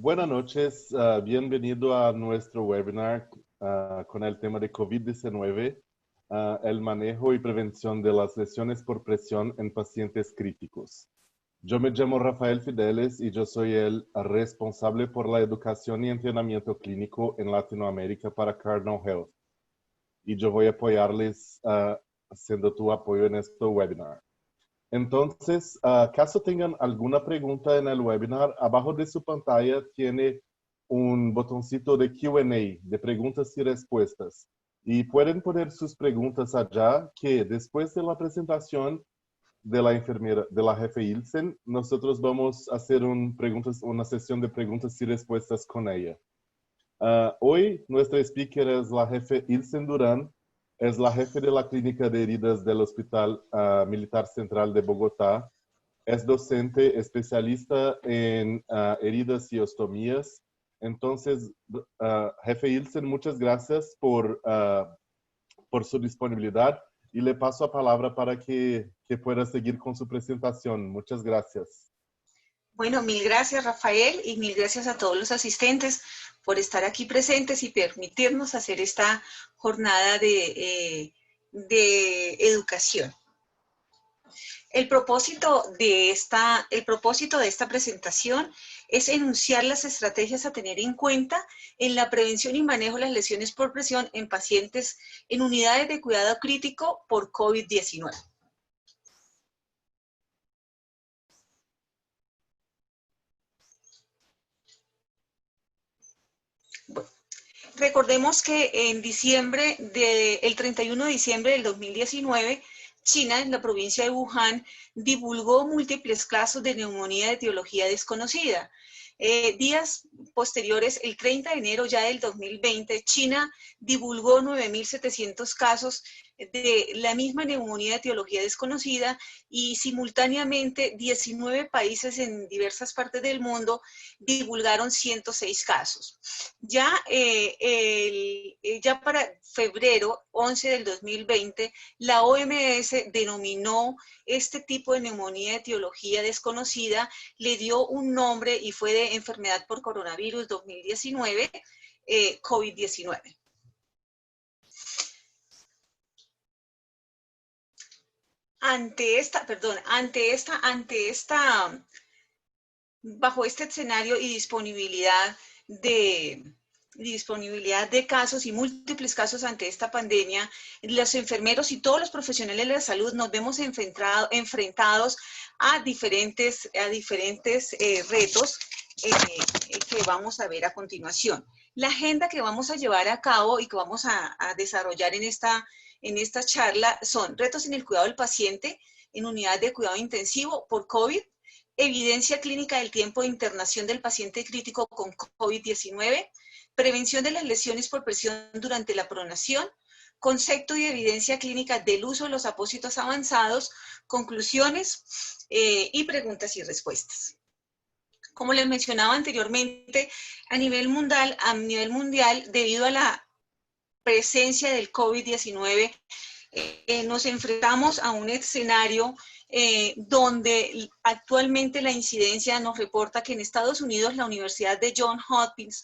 Buenas noches, bienvenido a nuestro webinar con el tema de COVID-19, el manejo y prevención de las lesiones por presión en pacientes críticos. Yo me llamo Rafael Fideles y yo soy el responsable por la educación y entrenamiento clínico en Latinoamérica para Cardinal Health. Y yo voy a apoyarles haciendo tu apoyo en este webinar. Entonces, caso tengan alguna pregunta en el webinar, abajo de su pantalla tiene un botoncito de Q&A, de preguntas y respuestas. Y pueden poner sus preguntas allá, que después de la presentación de la enfermera, de la jefe Ilsen, nosotros vamos a hacer una sesión de preguntas y respuestas con ella. Hoy, nuestra speaker es la jefe Ilsen Durán. Es la jefe de la clínica de heridas del Hospital Militar Central de Bogotá. Es docente especialista en heridas y ostomías. Entonces, jefe Ilsen, muchas gracias por su disponibilidad y le paso la palabra para que pueda seguir con su presentación. Muchas gracias. Bueno, mil gracias, Rafael, y mil gracias a todos los asistentes por estar aquí presentes y permitirnos hacer esta jornada de educación. El propósito de esta presentación es enunciar las estrategias a tener en cuenta en la prevención y manejo de las lesiones por presión en pacientes en unidades de cuidado crítico por COVID-19. Bueno, recordemos que en el 31 de diciembre del 2019, China, en la provincia de Wuhan, divulgó múltiples casos de neumonía de etiología desconocida. Días posteriores, el 30 de enero ya del 2020, China divulgó 9.700 casos de la misma neumonía de etiología desconocida y simultáneamente 19 países en diversas partes del mundo divulgaron 106 casos. Ya para febrero 11 del 2020, la OMS denominó este tipo de neumonía de etiología desconocida, le dio un nombre y fue de enfermedad por coronavirus 2019, COVID-19. Bajo este escenario y disponibilidad de casos y múltiples casos ante esta pandemia, los enfermeros y todos los profesionales de la salud nos vemos enfrentados a diferentes retos que vamos a ver a continuación. La agenda que vamos a llevar a cabo y que vamos a desarrollar en esta charla son retos en el cuidado del paciente en unidad de cuidado intensivo por COVID, evidencia clínica del tiempo de internación del paciente crítico con COVID-19, prevención de las lesiones por presión durante la pronación, concepto y evidencia clínica del uso de los apósitos avanzados, conclusiones y preguntas y respuestas. Como les mencionaba anteriormente, a nivel mundial, debido a la presencia del COVID-19, nos enfrentamos a un escenario donde actualmente la incidencia nos reporta que en Estados Unidos la Universidad de Johns Hopkins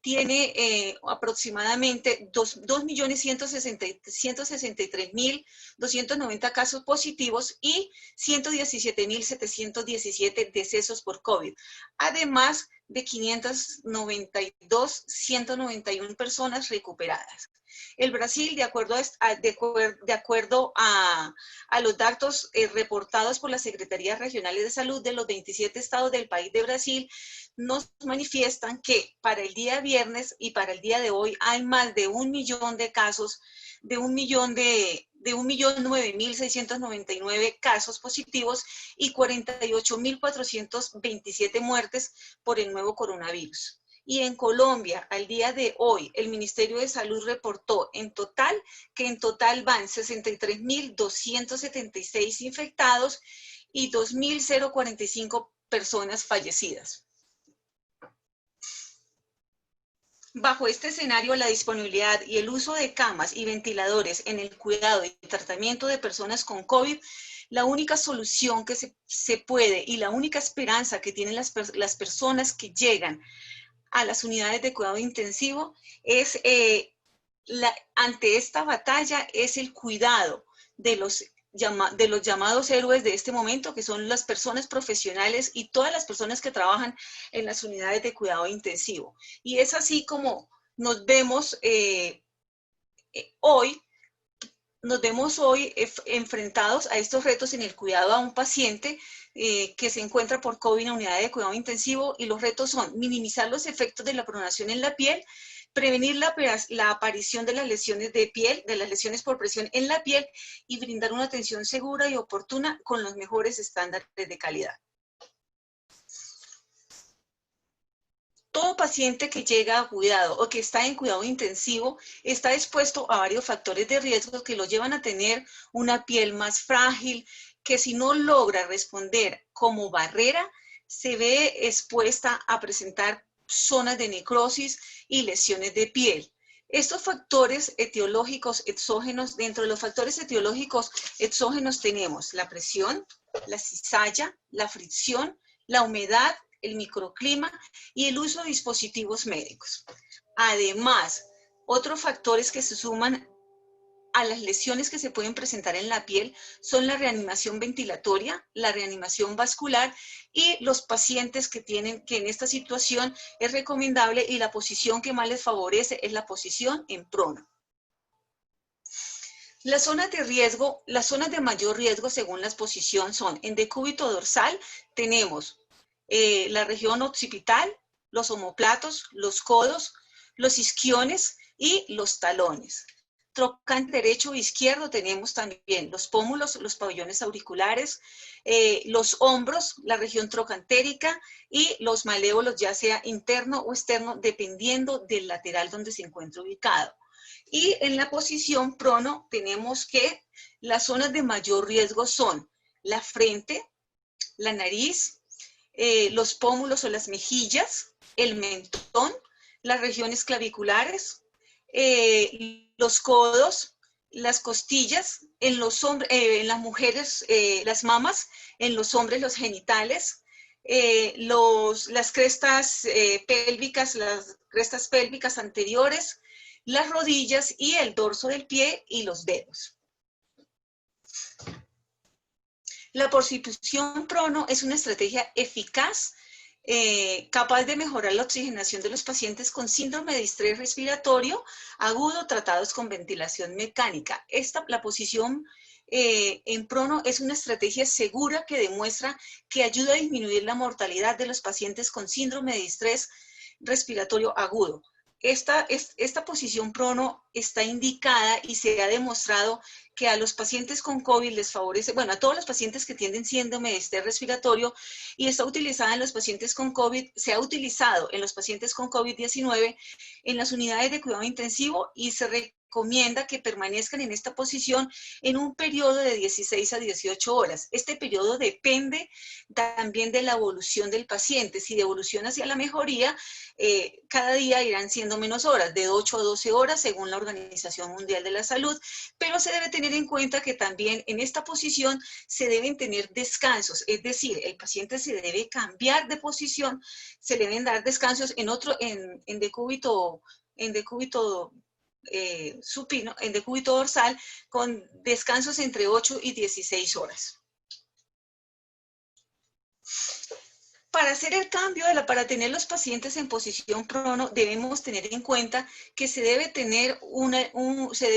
tiene aproximadamente 2.163.290 casos positivos y 117.717 decesos por COVID, además de 191 personas recuperadas. El Brasil, de acuerdo a los datos reportados por las Secretarías Regionales de Salud de los 27 estados del país de Brasil, nos manifiestan que para el día viernes y para el día de hoy hay más de 1 millón de casos, de 1.009.699 casos positivos y 48.427 muertes por el nuevo coronavirus. Y en Colombia, al día de hoy, el Ministerio de Salud reportó que en total van 63.276 infectados y 2.045 personas fallecidas. Bajo este escenario, la disponibilidad y el uso de camas y ventiladores en el cuidado y tratamiento de personas con COVID la única solución que se puede y la única esperanza que tienen las personas que llegan a las unidades de cuidado intensivo es, ante esta batalla, es el cuidado de los llamados héroes de este momento, que son las personas profesionales y todas las personas que trabajan en las unidades de cuidado intensivo. Y es así como nos vemos hoy enfrentados a estos retos en el cuidado a un paciente que se encuentra por COVID en la unidad de cuidado intensivo, y los retos son minimizar los efectos de la pronación en la piel, prevenir la aparición de las lesiones de piel, de las lesiones por presión en la piel, y brindar una atención segura y oportuna con los mejores estándares de calidad. Todo paciente que llega a cuidado o que está en cuidado intensivo está expuesto a varios factores de riesgo que lo llevan a tener una piel más frágil, que si no logra responder como barrera, se ve expuesta a presentar zonas de necrosis y lesiones de piel. Estos factores etiológicos exógenos, dentro de los factores etiológicos exógenos tenemos la presión, la cizalla, la fricción, la humedad, el microclima y el uso de dispositivos médicos. Además, otros factores que se suman a las lesiones que se pueden presentar en la piel son la reanimación ventilatoria, la reanimación vascular y los pacientes que en esta situación es recomendable, y la posición que más les favorece es la posición en prono. Las zonas de riesgo, las zonas de mayor riesgo según la posición son: en decúbito dorsal tenemos la región occipital, los omóplatos, los codos, los isquiones y los talones. Trocante derecho e izquierdo tenemos también los pómulos, los pabellones auriculares, los hombros, la región trocantérica y los malévolos, ya sea interno o externo, dependiendo del lateral donde se encuentra ubicado. Y en la posición prono tenemos que las zonas de mayor riesgo son la frente, la nariz, los pómulos o las mejillas, el mentón, las regiones claviculares, los codos, las costillas, en las mujeres las mamas, en los hombres los genitales, las crestas pélvicas anteriores, las rodillas y el dorso del pie y los dedos. La posición prono es una estrategia eficaz, capaz de mejorar la oxigenación de los pacientes con síndrome de distrés respiratorio agudo tratados con ventilación mecánica. La posición en prono es una estrategia segura que demuestra que ayuda a disminuir la mortalidad de los pacientes con síndrome de distrés respiratorio agudo. Esta posición prono está indicada y se ha demostrado que a los pacientes con COVID les favorece, bueno, a todos los pacientes que tienen síndrome de estrés respiratorio, y está utilizada en los pacientes con COVID, se ha utilizado en los pacientes con COVID-19 en las unidades de cuidado intensivo, y se recomienda que permanezcan en esta posición en un periodo de 16 a 18 horas. Este periodo depende también de la evolución del paciente. Si evoluciona hacia la mejoría, cada día irán siendo menos horas, de 8 a 12 horas según la Organización Mundial de la Salud, pero se debe tener en cuenta que también en esta posición se deben tener descansos, es decir, el paciente se debe cambiar de posición, se le deben dar descansos en decúbito supino, en decúbito dorsal, con descansos entre 8 y 16 horas. Para hacer el cambio, para tener los pacientes en posición prono, debemos tener en cuenta que se debe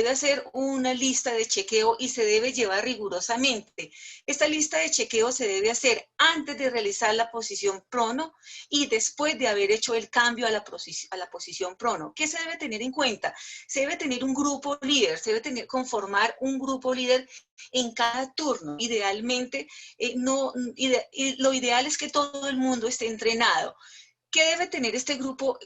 hacer una lista de chequeo y se debe llevar rigurosamente. Esta lista de chequeo se debe hacer antes de realizar la posición prono y después de haber hecho el cambio a la posición prono. ¿Qué se debe tener en cuenta? Se debe tener un grupo líder, se debe conformar un grupo líder en cada turno. Idealmente, lo ideal es que todo el mundo esté entrenado. ¿Qué debe tener este grupo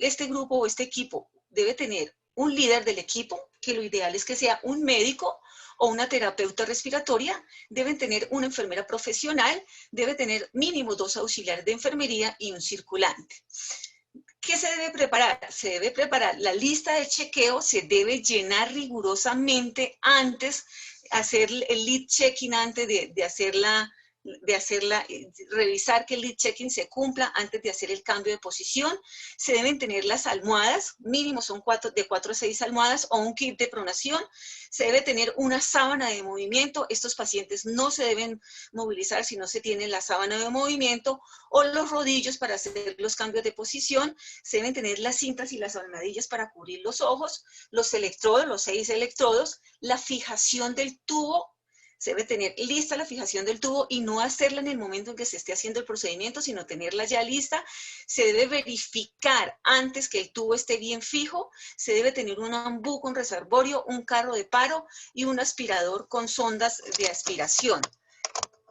o este equipo? Debe tener un líder del equipo, que lo ideal es que sea un médico o una terapeuta respiratoria, deben tener una enfermera profesional, debe tener mínimo 2 auxiliares de enfermería y un circulante. ¿Qué se debe preparar? Se debe preparar la lista de chequeo, se debe llenar rigurosamente antes hacer el lead checking antes revisar que el lead checking se cumpla antes de hacer el cambio de posición. Se deben tener las almohadas, mínimo son de 4 a 6 almohadas o un kit de pronación. Se debe tener una sábana de movimiento. Estos pacientes no se deben movilizar si no se tiene la sábana de movimiento, o los rodillos para hacer los cambios de posición. Se deben tener las cintas y las almohadillas para cubrir los ojos, los electrodos, los 6 electrodos, la fijación del tubo. Se debe tener lista la fijación del tubo y no hacerla en el momento en que se esté haciendo el procedimiento, sino tenerla ya lista. Se debe verificar antes que el tubo esté bien fijo. Se debe tener un ambú con reservorio, un carro de paro y un aspirador con sondas de aspiración.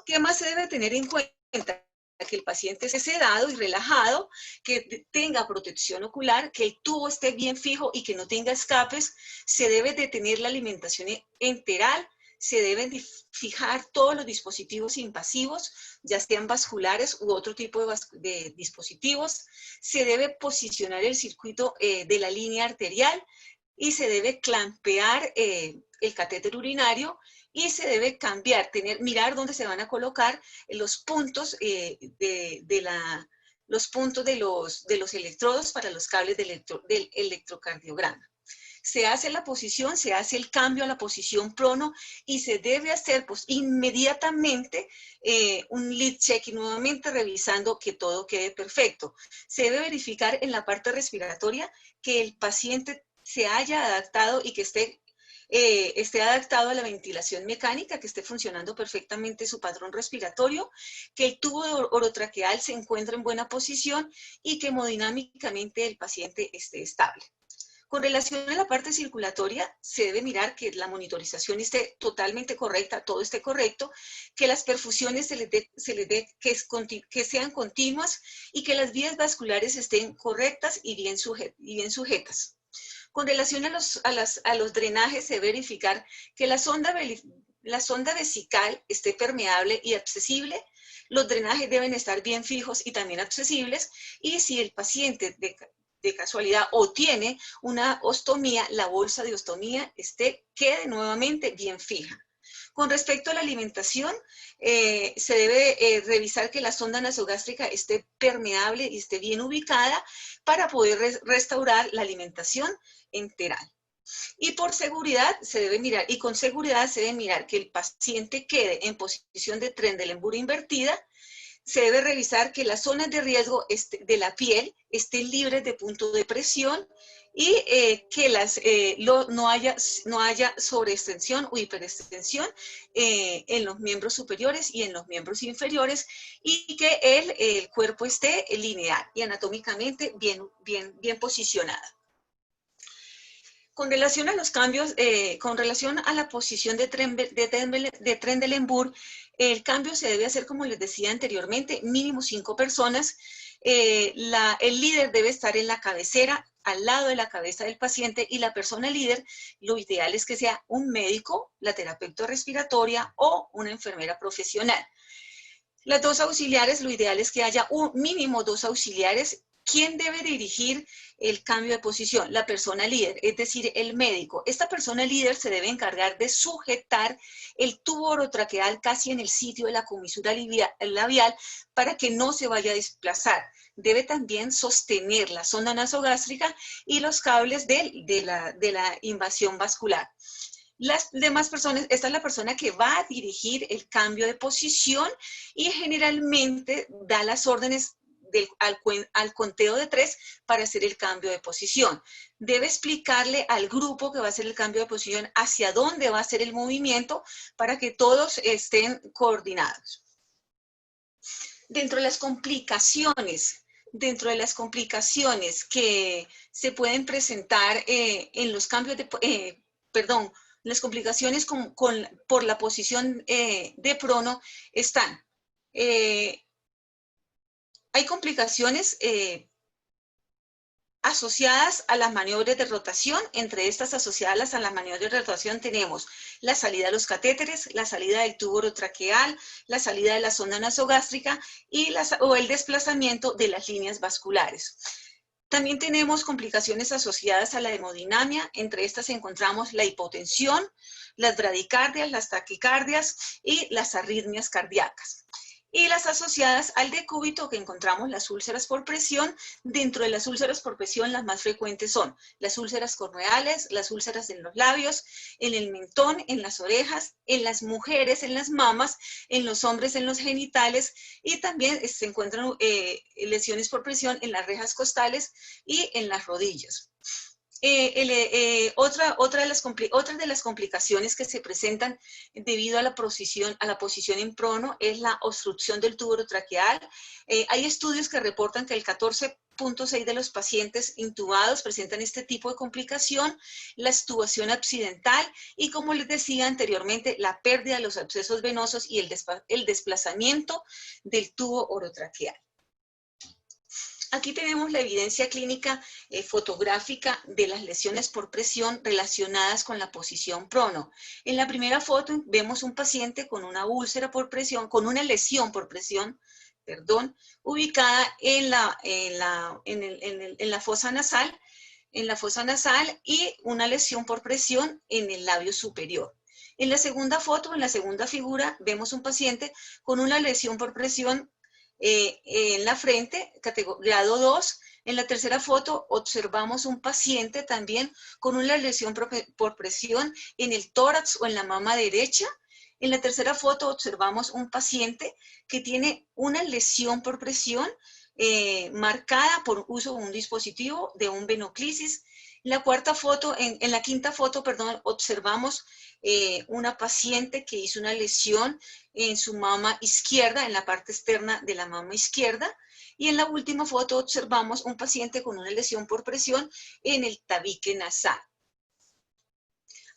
¿Qué más se debe tener en cuenta? Que el paciente esté sedado y relajado, que tenga protección ocular, que el tubo esté bien fijo y que no tenga escapes. Se debe de tener la alimentación enteral. Se deben fijar todos los dispositivos invasivos, ya sean vasculares u otro tipo de dispositivos. Se debe posicionar el circuito de la línea arterial y se debe clampear el catéter urinario, y se debe cambiar, mirar dónde se van a colocar los puntos los puntos de los electrodos para los cables del electrocardiograma. Se hace la posición, se hace el cambio a la posición prono y se debe hacer pues, inmediatamente un lead checking nuevamente, revisando que todo quede perfecto. Se debe verificar en la parte respiratoria que el paciente se haya adaptado y que esté adaptado a la ventilación mecánica, que esté funcionando perfectamente su patrón respiratorio, que el tubo orotraqueal se encuentre en buena posición y que hemodinámicamente el paciente esté estable. Con relación a la parte circulatoria, se debe mirar que la monitorización esté totalmente correcta, todo esté correcto, que las perfusiones que sean continuas y que las vías vasculares estén correctas y bien sujetas. Con relación a los drenajes, se debe verificar que la sonda vesical esté permeable y accesible. Los drenajes deben estar bien fijos y también accesibles, y si el paciente de casualidad o tiene una ostomía, la bolsa de ostomía quede nuevamente bien fija. Con respecto a la alimentación, se debe revisar que la sonda nasogástrica esté permeable y esté bien ubicada para poder restaurar la alimentación enteral. Y por seguridad se debe mirar, y con seguridad se debe mirar que el paciente quede en posición de Trendelenburg invertida. Se debe revisar que las zonas de riesgo de la piel estén libres de punto de presión y que no haya sobreextensión o hiperextensión en los miembros superiores y en los miembros inferiores, y que el cuerpo esté lineal y anatómicamente bien posicionado. Con relación a los cambios, con relación a la posición de Trendelenburg, el cambio se debe hacer, como les decía anteriormente, mínimo 5 personas. El líder debe estar en la cabecera, al lado de la cabeza del paciente, y la persona líder, lo ideal es que sea un médico, la terapeuta respiratoria o una enfermera profesional. Las 2 auxiliares, lo ideal es que haya un mínimo 2 auxiliares. ¿Quién debe dirigir el cambio de posición? La persona líder, es decir, el médico. Esta persona líder se debe encargar de sujetar el tubo orotraqueal casi en el sitio de la comisura labial para que no se vaya a desplazar. Debe también sostener la sonda nasogástrica y los cables de la invasión vascular. Las demás personas, esta es la persona que va a dirigir el cambio de posición y generalmente da las órdenes al conteo de 3 para hacer el cambio de posición. Debe explicarle al grupo que va a hacer el cambio de posición hacia dónde va a hacer el movimiento para que todos estén coordinados. Dentro de las complicaciones que se pueden presentar en los cambios de, las complicaciones por la posición de prono están. Hay complicaciones asociadas a las maniobras de rotación. Entre estas asociadas a las maniobras de rotación tenemos la salida de los catéteres, la salida del tubo orotraqueal, la salida de la sonda nasogástrica o el desplazamiento de las líneas vasculares. También tenemos complicaciones asociadas a la hemodinamia. Entre estas encontramos la hipotensión, las bradicardias, las taquicardias y las arritmias cardíacas. Y las asociadas al decúbito, que encontramos las úlceras por presión. Dentro de las úlceras por presión, las más frecuentes son las úlceras corneales, las úlceras en los labios, en el mentón, en las orejas, en las mujeres, en las mamas, en los hombres, en los genitales, y también se encuentran lesiones por presión en las rejas costales y en las rodillas. Otra de las complicaciones que se presentan debido a la posición en prono es la obstrucción del tubo orotraqueal. Hay estudios que reportan que el 14.6% de los pacientes intubados presentan este tipo de complicación, la extubación accidental y, como les decía anteriormente, la pérdida de los abscesos venosos y el desplazamiento del tubo orotraqueal. Aquí tenemos la evidencia clínica fotográfica de las lesiones por presión relacionadas con la posición prono. En la primera foto vemos un paciente con una úlcera por presión, con una lesión por presión, perdón, ubicada en la fosa nasal, y una lesión por presión en el labio superior. En la segunda foto, en la segunda figura, vemos un paciente con una lesión por presión en la frente, grado 2. En la tercera foto observamos un paciente también con una lesión por presión en el tórax o en la mama derecha. En la tercera foto observamos un paciente que tiene una lesión por presión marcada por uso de un dispositivo de un venoclisis. En la quinta foto, perdón, observamos una paciente que hizo una lesión en su mama izquierda, en la parte externa de la mama izquierda. Y en la última foto observamos un paciente con una lesión por presión en el tabique nasal.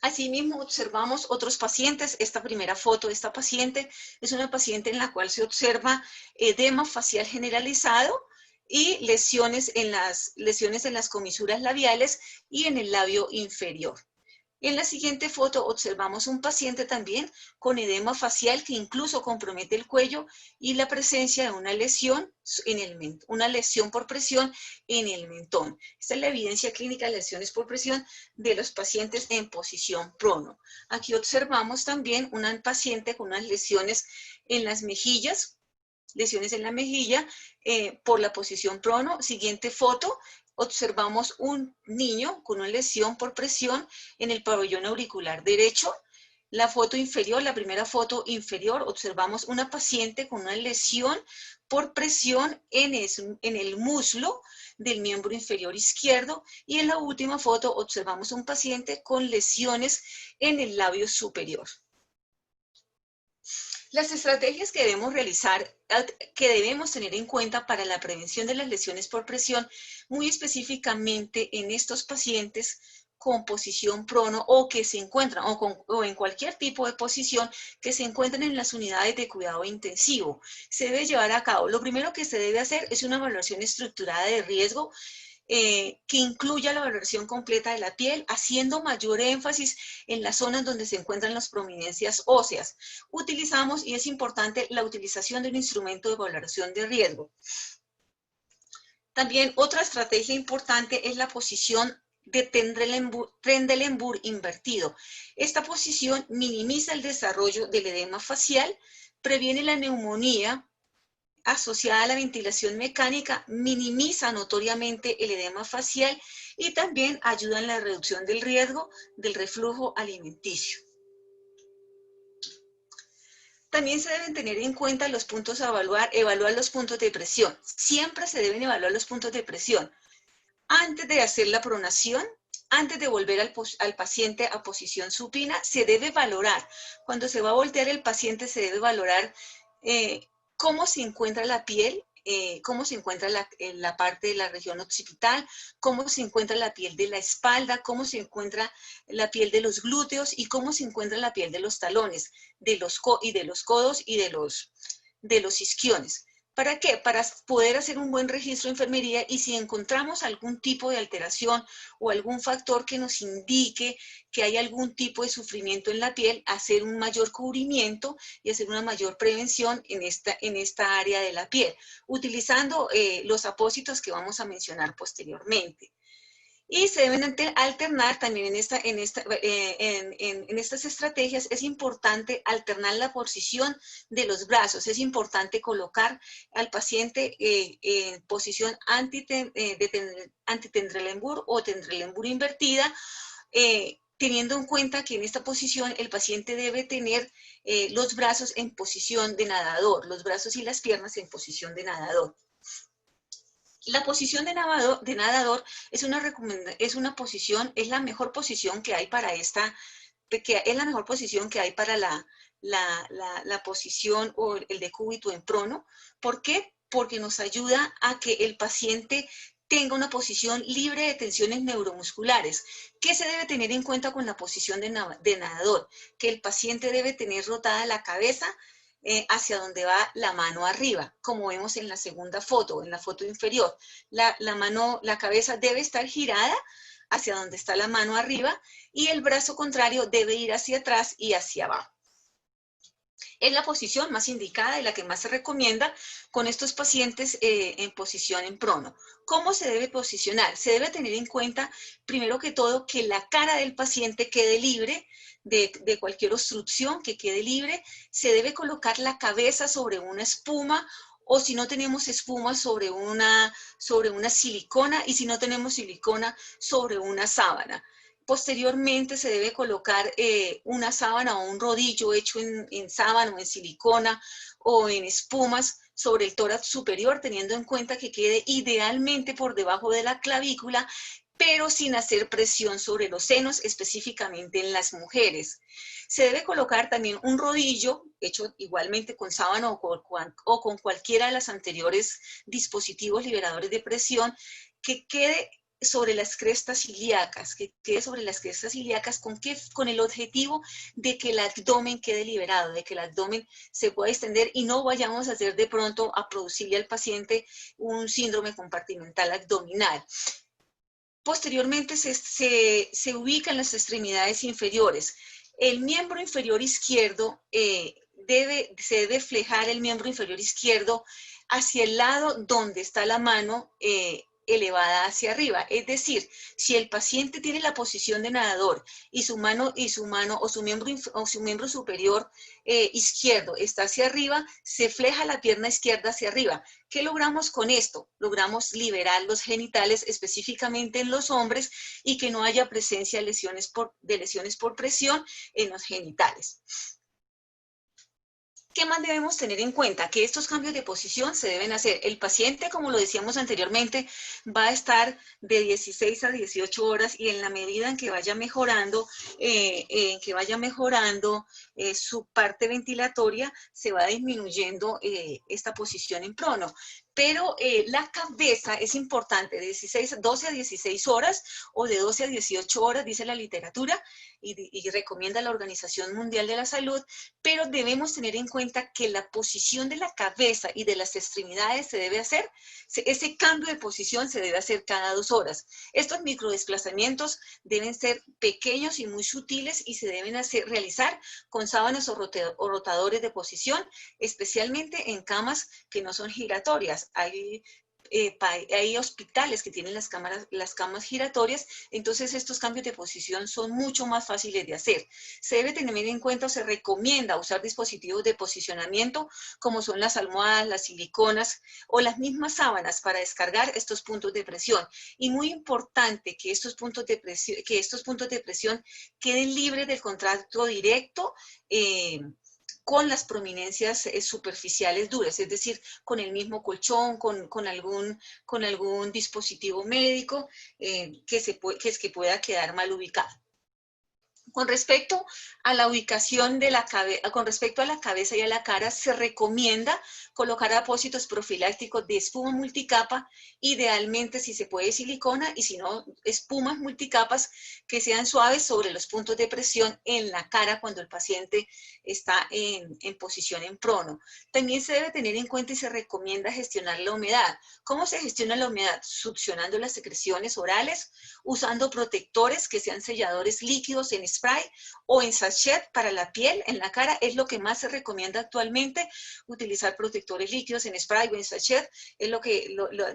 Asimismo, observamos otros pacientes. Esta primera foto de esta paciente es una paciente en la cual se observa edema facial generalizado y lesiones en las comisuras labiales y en el labio inferior. En la siguiente foto observamos un paciente también con edema facial que incluso compromete el cuello y la presencia de una lesión por presión en el mentón. Esta es la evidencia clínica de lesiones por presión de los pacientes en posición prono. Aquí observamos también una paciente con unas lesiones en las mejillas, por la posición prono. Siguiente foto. Observamos un niño con una lesión por presión en el pabellón auricular derecho. La primera foto inferior, observamos una paciente con una lesión por presión en el muslo del miembro inferior izquierdo. Y en la última foto observamos un paciente con lesiones en el labio superior. Las estrategias que debemos tener en cuenta para la prevención de las lesiones por presión, muy específicamente en estos pacientes con posición prono o que se encuentran, o en cualquier tipo de posición que se encuentran en las unidades de cuidado intensivo, se debe llevar a cabo. Lo primero que se debe hacer es una evaluación estructurada de riesgo, que incluya la valoración completa de la piel, haciendo mayor énfasis en las zonas donde se encuentran las prominencias óseas. Utilizamos, y es importante, la utilización de un instrumento de valoración de riesgo. También otra estrategia importante es la posición de Trendelenburg invertido. Esta posición minimiza el desarrollo del edema facial, previene la neumonía asociada a la ventilación mecánica, minimiza notoriamente el edema facial y también ayuda en la reducción del riesgo del reflujo alimenticio. También se deben tener en cuenta los puntos a evaluar los puntos de presión. Siempre se deben evaluar los puntos de presión. Antes de hacer la pronación, antes de volver al paciente a posición supina, se debe valorar. Cuando se va a voltear el paciente, se debe valorar cómo se encuentra la piel, cómo se encuentra la parte de la región occipital, cómo se encuentra la piel de la espalda, cómo se encuentra la piel de los glúteos y cómo se encuentra la piel de los talones, de los codos y de los isquiones. ¿Para qué? Para poder hacer un buen registro de enfermería y si encontramos algún tipo de alteración o algún factor que nos indique que hay algún tipo de sufrimiento en la piel, hacer un mayor cubrimiento y hacer una mayor prevención en esta área de la piel, utilizando los apósitos que vamos a mencionar posteriormente. Y se deben alternar también en estas estrategias. Es importante alternar la posición de los brazos. Es importante colocar al paciente en posición antitendrelembur o tendrelembur invertida, teniendo en cuenta que en esta posición el paciente debe tener los brazos en posición de nadador, los brazos y las piernas en posición de nadador. La posición de nadador es una posición, es la mejor posición que hay para la posición o el decúbito en prono. ¿Por qué? Porque nos ayuda a que el paciente tenga una posición libre de tensiones neuromusculares. ¿Qué se debe tener en cuenta con la posición de nadador? Que el paciente debe tener rotada la cabeza hacia donde va la mano arriba, como vemos en la segunda foto, en la foto inferior. La cabeza debe estar girada hacia donde está la mano arriba y el brazo contrario debe ir hacia atrás y hacia abajo. Es la posición más indicada y la que más se recomienda con estos pacientes en posición en prono. ¿Cómo se debe posicionar? Se debe tener en cuenta, primero que todo, que la cara del paciente quede libre de cualquier obstrucción, que quede libre. Se debe colocar la cabeza sobre una espuma o si no tenemos espuma sobre una silicona y si no tenemos silicona sobre una sábana. Posteriormente se debe colocar una sábana o un rodillo hecho en sábana o en silicona o en espumas sobre el tórax superior, teniendo en cuenta que quede idealmente por debajo de la clavícula, pero sin hacer presión sobre los senos, específicamente en las mujeres. Se debe colocar también un rodillo hecho igualmente con sábana o con cualquiera de los anteriores dispositivos liberadores de presión que quede sobre las crestas ilíacas, con el objetivo de que el abdomen quede liberado, de que el abdomen se pueda extender y no vayamos a hacer de pronto a producirle al paciente un síndrome compartimental abdominal. Posteriormente se ubican las extremidades inferiores. El miembro inferior izquierdo se debe flejar el miembro inferior izquierdo hacia el lado donde está la mano elevada hacia arriba. Es decir, si el paciente tiene la posición de nadador y su miembro superior izquierdo está hacia arriba, se fleja la pierna izquierda hacia arriba. ¿Qué logramos con esto? Logramos liberar los genitales, específicamente en los hombres, y que no haya presencia de lesiones por presión en los genitales. ¿Qué más debemos tener en cuenta? Que estos cambios de posición se deben hacer. El paciente, como lo decíamos anteriormente, va a estar de 16 a 18 horas y en la medida en que vaya mejorando, su parte ventilatoria, se va disminuyendo esta posición en prono. Pero la cabeza es importante, de 12 a 16 horas o de 12 a 18 horas, dice la literatura y recomienda la Organización Mundial de la Salud, pero debemos tener en cuenta que la posición de la cabeza y de las extremidades se debe hacer, ese cambio de posición se debe hacer cada 2 horas. Estos microdesplazamientos deben ser pequeños y muy sutiles y se deben realizar con sábanas o rotadores de posición, especialmente en camas que no son giratorias. Hay hospitales que tienen las camas giratorias, entonces estos cambios de posición son mucho más fáciles de hacer. Se debe tener en cuenta o se recomienda usar dispositivos de posicionamiento como son las almohadas, las siliconas o las mismas sábanas para descargar estos puntos de presión. Y muy importante que estos puntos de presión queden libres del contacto directo con las prominencias superficiales duras, es decir, con el mismo colchón, con algún dispositivo médico que pueda quedar mal ubicado. Con respecto a la ubicación de la cabeza, con respecto a la cabeza y a la cara, se recomienda colocar apósitos profilácticos de espuma multicapa, idealmente si se puede silicona y si no, espumas multicapas que sean suaves sobre los puntos de presión en la cara cuando el paciente está en posición en prono. También se debe tener en cuenta y se recomienda gestionar la humedad. ¿Cómo se gestiona la humedad? Succionando las secreciones orales, usando protectores que sean selladores líquidos en spray o en sachet para la piel, en la cara, es lo que más se recomienda actualmente, utilizar protectores líquidos en spray o en sachet, es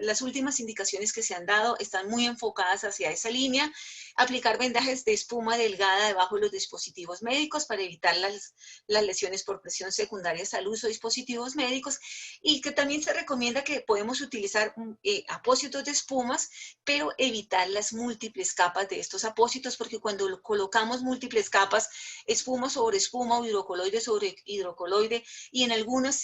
las últimas indicaciones que se han dado están muy enfocadas hacia esa línea. Aplicar vendajes de espuma delgada debajo de los dispositivos médicos para evitar las lesiones por presión secundarias al uso de dispositivos médicos, y que también se recomienda que podemos utilizar apósitos de espumas, pero evitar las múltiples capas de estos apósitos, porque cuando colocamos múltiples capas, espuma sobre espuma o hidrocoloide sobre hidrocoloide, y en algunas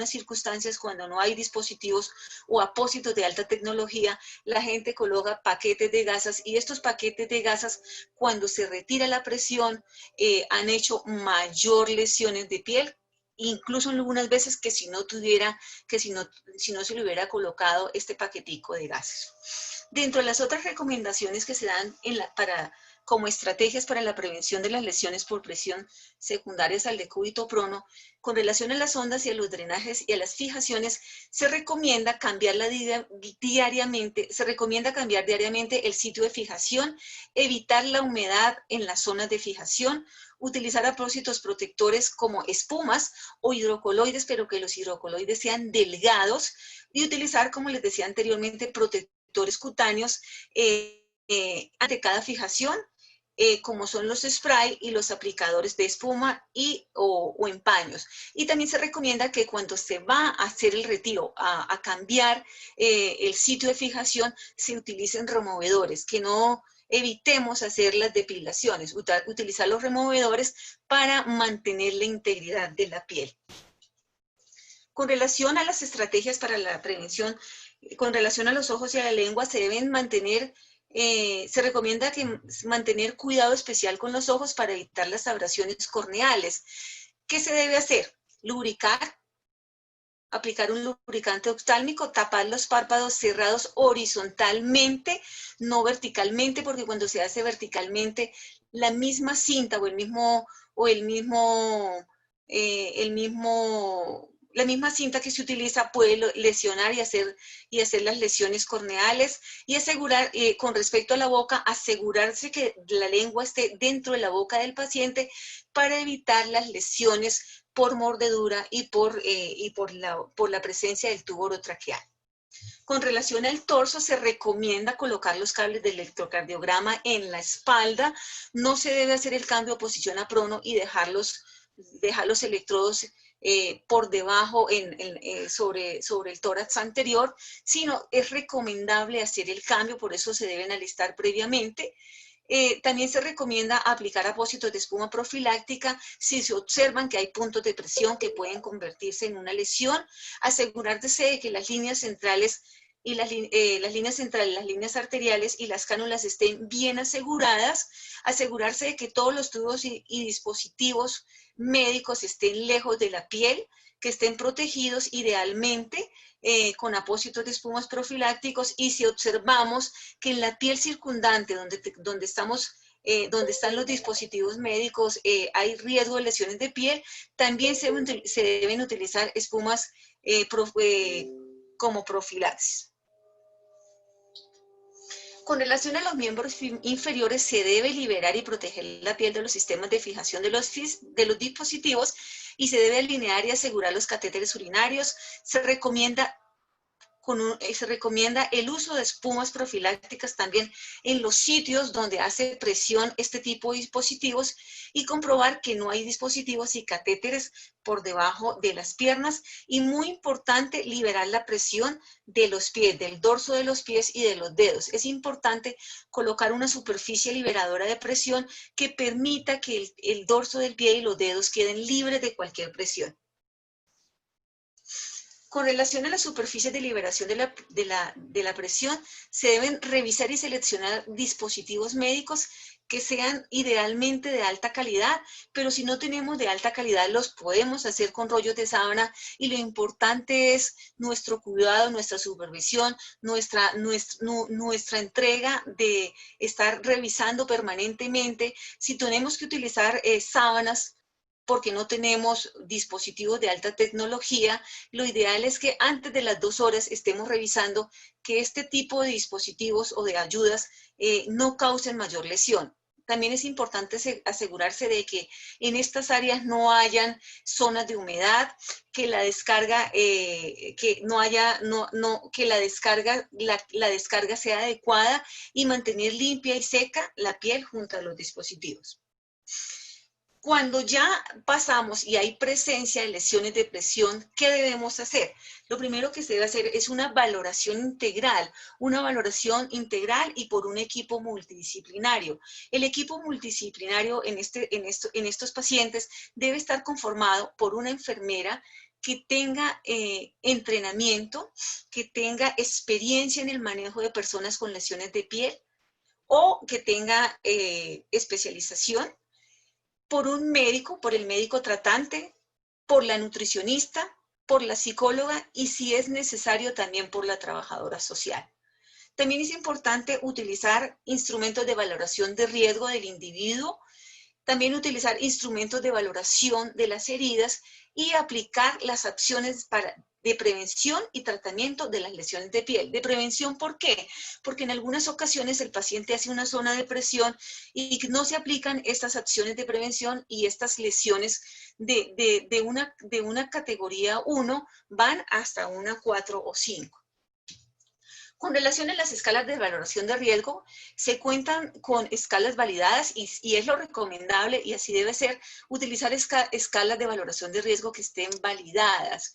circunstancias, cuando no hay dispositivos o apósitos de alta tecnología, la gente coloca paquetes de gasas, y estos paquetes de gasas, cuando se retira la presión, han hecho mayor lesiones de piel, incluso algunas veces que si no se le hubiera colocado este paquetico de gases. Dentro de las otras recomendaciones que se dan como estrategias para la prevención de las lesiones por presión secundarias al decúbito prono, con relación a las ondas y a los drenajes y a las fijaciones, se recomienda cambiar diariamente el sitio de fijación, evitar la humedad en las zonas de fijación, utilizar apósitos protectores como espumas o hidrocoloides, pero que los hidrocoloides sean delgados, y utilizar, como les decía anteriormente, protectores cutáneos ante cada fijación, como son los spray y los aplicadores de espuma o en paños. Y también se recomienda que cuando se va a hacer el retiro, a cambiar el sitio de fijación, se utilicen removedores, que no evitemos hacer las depilaciones, utilizar los removedores para mantener la integridad de la piel. Con relación a las estrategias para la prevención, con relación a los ojos y a la lengua, se deben mantener, se recomienda mantener cuidado especial con los ojos para evitar las abrasiones corneales. ¿Qué se debe hacer? Lubricar, aplicar un lubricante oftálmico, tapar los párpados cerrados horizontalmente, no verticalmente, porque cuando se hace verticalmente, la misma cinta la misma cinta que se utiliza puede lesionar y hacer las lesiones corneales. Y con respecto a la boca, asegurarse que la lengua esté dentro de la boca del paciente para evitar las lesiones por mordedura y por la presencia del tubo orotraqueal. Con relación al torso, se recomienda colocar los cables del electrocardiograma en la espalda. No se debe hacer el cambio de posición a prono y dejar los electrodos por debajo sobre el tórax anterior, sino es recomendable hacer el cambio, por eso se deben alistar previamente. También se recomienda aplicar apósitos de espuma profiláctica si se observan que hay puntos de presión que pueden convertirse en una lesión. Asegurarse de que las líneas centrales y las líneas arteriales y las cánulas estén bien aseguradas. Asegurarse de que todos los tubos y dispositivos médicos estén lejos de la piel, que estén protegidos idealmente con apósitos de espumas profilácticos, y si observamos que en la piel circundante donde están los dispositivos médicos hay riesgo de lesiones de piel, también se deben utilizar espumas como profilaxis. Con relación a los miembros inferiores, se debe liberar y proteger la piel de los sistemas de fijación de los dispositivos, y se debe alinear y asegurar los catéteres urinarios. Se recomienda el uso de espumas profilácticas también en los sitios donde hace presión este tipo de dispositivos, y comprobar que no hay dispositivos y catéteres por debajo de las piernas. Y muy importante, liberar la presión de los pies, del dorso de los pies y de los dedos. Es importante colocar una superficie liberadora de presión que permita que el dorso del pie y los dedos queden libres de cualquier presión. Con relación a la superficie de liberación de la presión, se deben revisar y seleccionar dispositivos médicos que sean idealmente de alta calidad, pero si no tenemos de alta calidad, los podemos hacer con rollos de sábana, y lo importante es nuestro cuidado, nuestra supervisión, nuestra entrega de estar revisando permanentemente. Si tenemos que utilizar sábanas porque no tenemos dispositivos de alta tecnología, lo ideal es que antes de las 2 horas estemos revisando que este tipo de dispositivos o de ayudas no causen mayor lesión. También es importante asegurarse de que en estas áreas no hayan zonas de humedad, que la descarga, la descarga sea adecuada, y mantener limpia y seca la piel junto a los dispositivos. Cuando ya pasamos y hay presencia de lesiones de presión, ¿qué debemos hacer? Lo primero que se debe hacer es una valoración integral y por un equipo multidisciplinario. El equipo multidisciplinario en estos pacientes debe estar conformado por una enfermera que tenga entrenamiento, que tenga experiencia en el manejo de personas con lesiones de piel, o que tenga especialización, por un médico, por el médico tratante, por la nutricionista, por la psicóloga y, si es necesario, también por la trabajadora social. También es importante utilizar instrumentos de valoración de riesgo del individuo, también utilizar instrumentos de valoración de las heridas y aplicar las acciones de prevención y tratamiento de las lesiones de piel. ¿De prevención por qué? Porque en algunas ocasiones el paciente hace una zona de presión y no se aplican estas acciones de prevención, y estas lesiones de una categoría 1 van hasta una 4 o 5. Con relación a las escalas de valoración de riesgo, se cuentan con escalas validadas y es lo recomendable, y así debe ser, utilizar escalas de valoración de riesgo que estén validadas.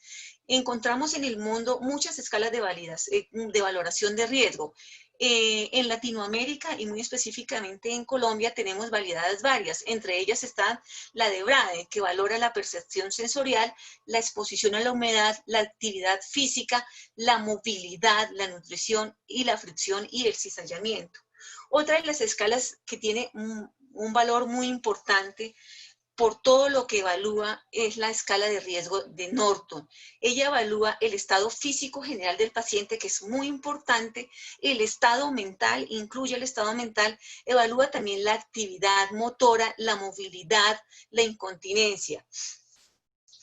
Encontramos en el mundo muchas escalas de valoración de riesgo. En Latinoamérica y muy específicamente en Colombia tenemos validadas varias. Entre ellas está la de Brade, que valora la percepción sensorial, la exposición a la humedad, la actividad física, la movilidad, la nutrición y la fricción y el cizallamiento. Otra de las escalas que tiene un valor muy importante por todo lo que evalúa es la escala de riesgo de Norton. Ella evalúa el estado físico general del paciente, que es muy importante, el estado mental, incluye el estado mental, evalúa también la actividad motora, la movilidad, la incontinencia.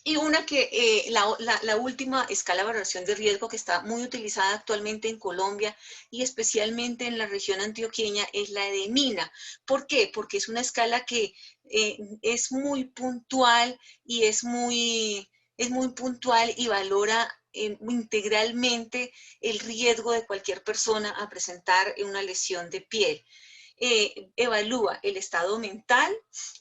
Y la última escala de valoración de riesgo que está muy utilizada actualmente en Colombia y especialmente en la región antioqueña es la de EDEMINA. ¿Por qué? Porque es una escala que es muy puntual y valora integralmente el riesgo de cualquier persona a presentar una lesión de piel. Evalúa el estado mental,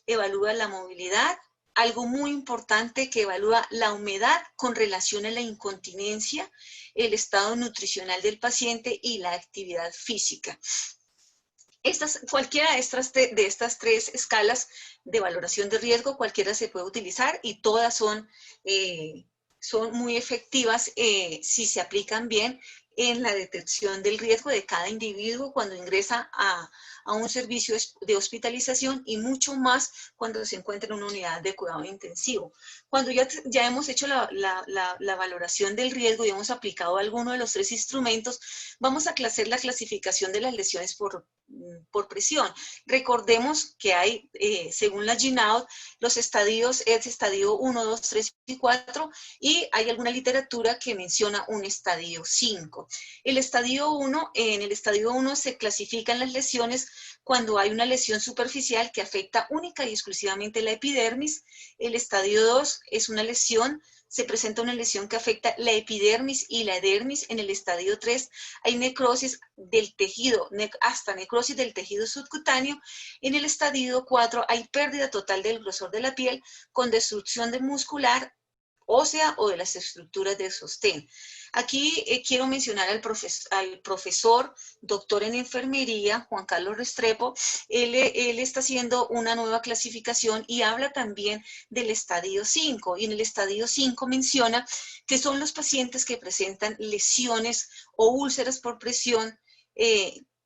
evalúa la movilidad. Algo muy importante, que evalúa la humedad con relación a la incontinencia, el estado nutricional del paciente y la actividad física. Cualquiera de estas 3 escalas de valoración de riesgo, cualquiera se puede utilizar, y todas son muy efectivas si se aplican bien en la detección del riesgo de cada individuo cuando ingresa a un servicio de hospitalización, y mucho más cuando se encuentra en una unidad de cuidado intensivo. Cuando ya hemos hecho la valoración del riesgo y hemos aplicado alguno de los 3 instrumentos, vamos a hacer la clasificación de las lesiones por presión. Recordemos que hay, según la GINAUD, los estadios es estadio 1, 2, 3 y 4, y hay alguna literatura que menciona un estadio 5. En el estadio 1 se clasifican las lesiones cuando hay una lesión superficial que afecta única y exclusivamente la epidermis. El estadio 2 es se presenta una lesión que afecta la epidermis y la dermis. En el estadio 3 hay necrosis del tejido, hasta necrosis del tejido subcutáneo. En el estadio 4 hay pérdida total del grosor de la piel con destrucción muscular, ósea o de las estructuras de sostén. Aquí quiero mencionar al profesor, doctor en enfermería, Juan Carlos Restrepo. Él está haciendo una nueva clasificación y habla también del estadio 5. Y en el estadio 5 menciona que son los pacientes que presentan lesiones o úlceras por presión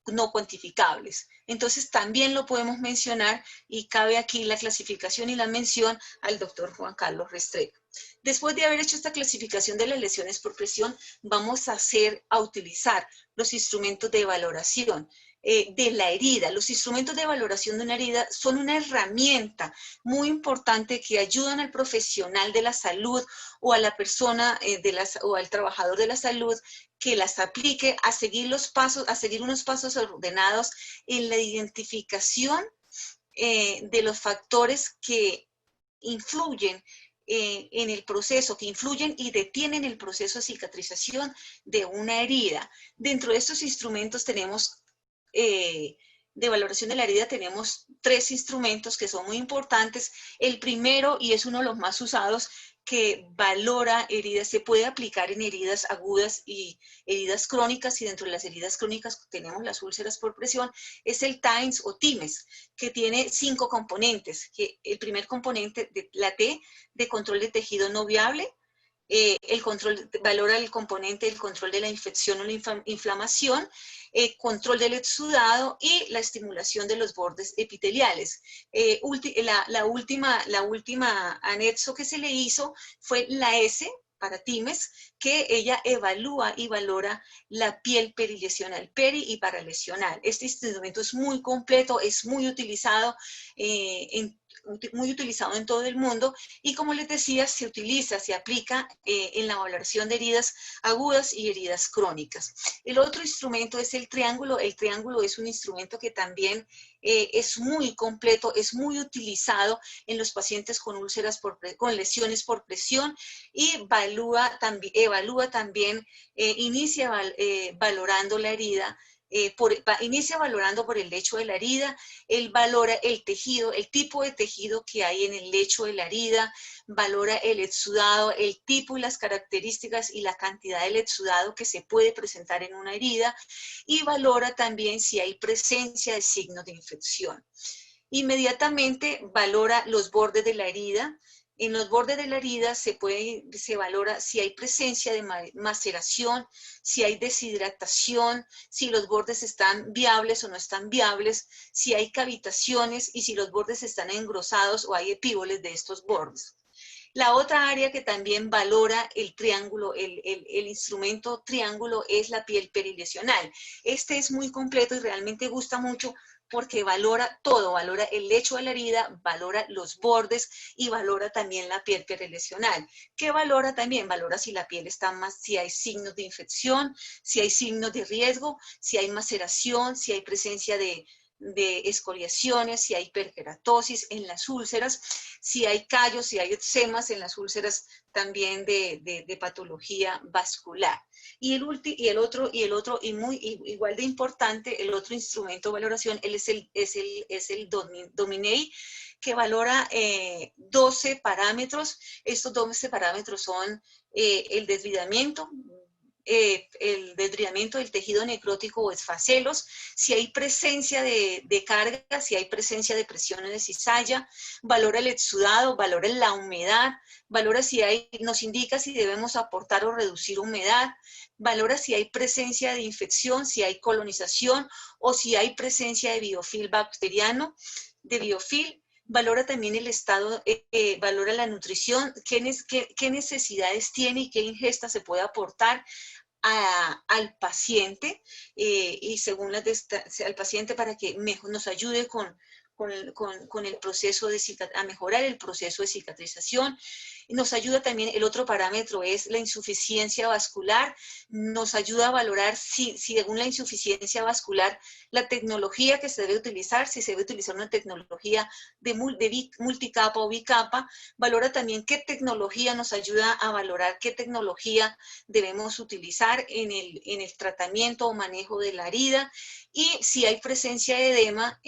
no cuantificables. Entonces también lo podemos mencionar y cabe aquí la clasificación y la mención al doctor Juan Carlos Restrepo. Después de haber hecho esta clasificación de las lesiones por presión, vamos a utilizar los instrumentos de valoración de la herida. Los instrumentos de valoración de una herida son una herramienta muy importante que ayudan al profesional de la salud o a la persona o al trabajador de la salud que las aplique a seguir los pasos, a seguir unos pasos ordenados en la identificación de los factores que influyen en el proceso, que influyen y detienen el proceso de cicatrización de una herida. Dentro de estos instrumentos tenemos, de valoración de la herida, tenemos 3 instrumentos que son muy importantes. El primero, y es uno de los más usados, que valora heridas, se puede aplicar en heridas agudas y heridas crónicas, y dentro de las heridas crónicas tenemos las úlceras por presión, es el TIMES o TIMES, que tiene 5 componentes. El primer componente, la T, de control de tejido no viable, valora el componente del control de la infección o la inflamación, control del exudado y la estimulación de los bordes epiteliales. La última anexo que se le hizo fue la S para TIMES, que ella evalúa y valora la piel perilesional, peri y paralesional. Este instrumento es muy completo, es muy utilizado en todo el mundo, y como les decía, se aplica en la valoración de heridas agudas y heridas crónicas. El otro instrumento es el triángulo. El triángulo es un instrumento que también es muy completo, es muy utilizado en los pacientes con úlceras con lesiones por presión, y evalúa también, inicia valorando la herida. Inicia valorando por el lecho de la herida. Él valora el tejido, el tipo de tejido que hay en el lecho de la herida, valora el exudado, el tipo y las características y la cantidad del exudado que se puede presentar en una herida, y valora también si hay presencia de signos de infección. Inmediatamente valora los bordes de la herida. En los bordes de la herida se valora si hay presencia de maceración, si hay deshidratación, si los bordes están viables o no están viables, si hay cavitaciones y si los bordes están engrosados o hay epíboles de estos bordes. La otra área que también valora el triángulo, el instrumento triángulo, es la piel perilesional. Este es muy completo y realmente gusta mucho porque valora todo, valora el lecho de la herida, valora los bordes y valora también la piel perilesional. ¿Qué valora también? Valora si la piel está si hay signos de infección, si hay signos de riesgo, si hay maceración, si hay presencia de escoriaciones, si hay hiperkeratosis en las úlceras, si hay callos, si hay eczemas en las úlceras también de patología vascular. Y el otro, y igual de importante, el otro instrumento de valoración es el Dominey, que valora 12 parámetros. Estos 12 parámetros son el desvidamiento del tejido necrótico o esfacelos, si hay presencia de carga, si hay presencia de presiones de cizalla, valora el exudado, valora la humedad, valora nos indica si debemos aportar o reducir humedad, valora si hay presencia de infección, si hay colonización o si hay presencia de biofil bacteriano, de biofil. Valora también el estado, valora la nutrición, qué necesidades tiene y qué ingesta se puede aportar al paciente, y según al paciente, para que nos ayude con el proceso a mejorar el proceso de cicatrización. Nos ayuda también, el otro parámetro es la insuficiencia vascular. Nos ayuda a valorar si según la insuficiencia vascular, la tecnología que se debe utilizar, si se debe utilizar una tecnología de multicapa o bicapa. Valora también qué tecnología nos ayuda a valorar, qué tecnología debemos utilizar en el tratamiento o manejo de la herida, y si hay presencia de edema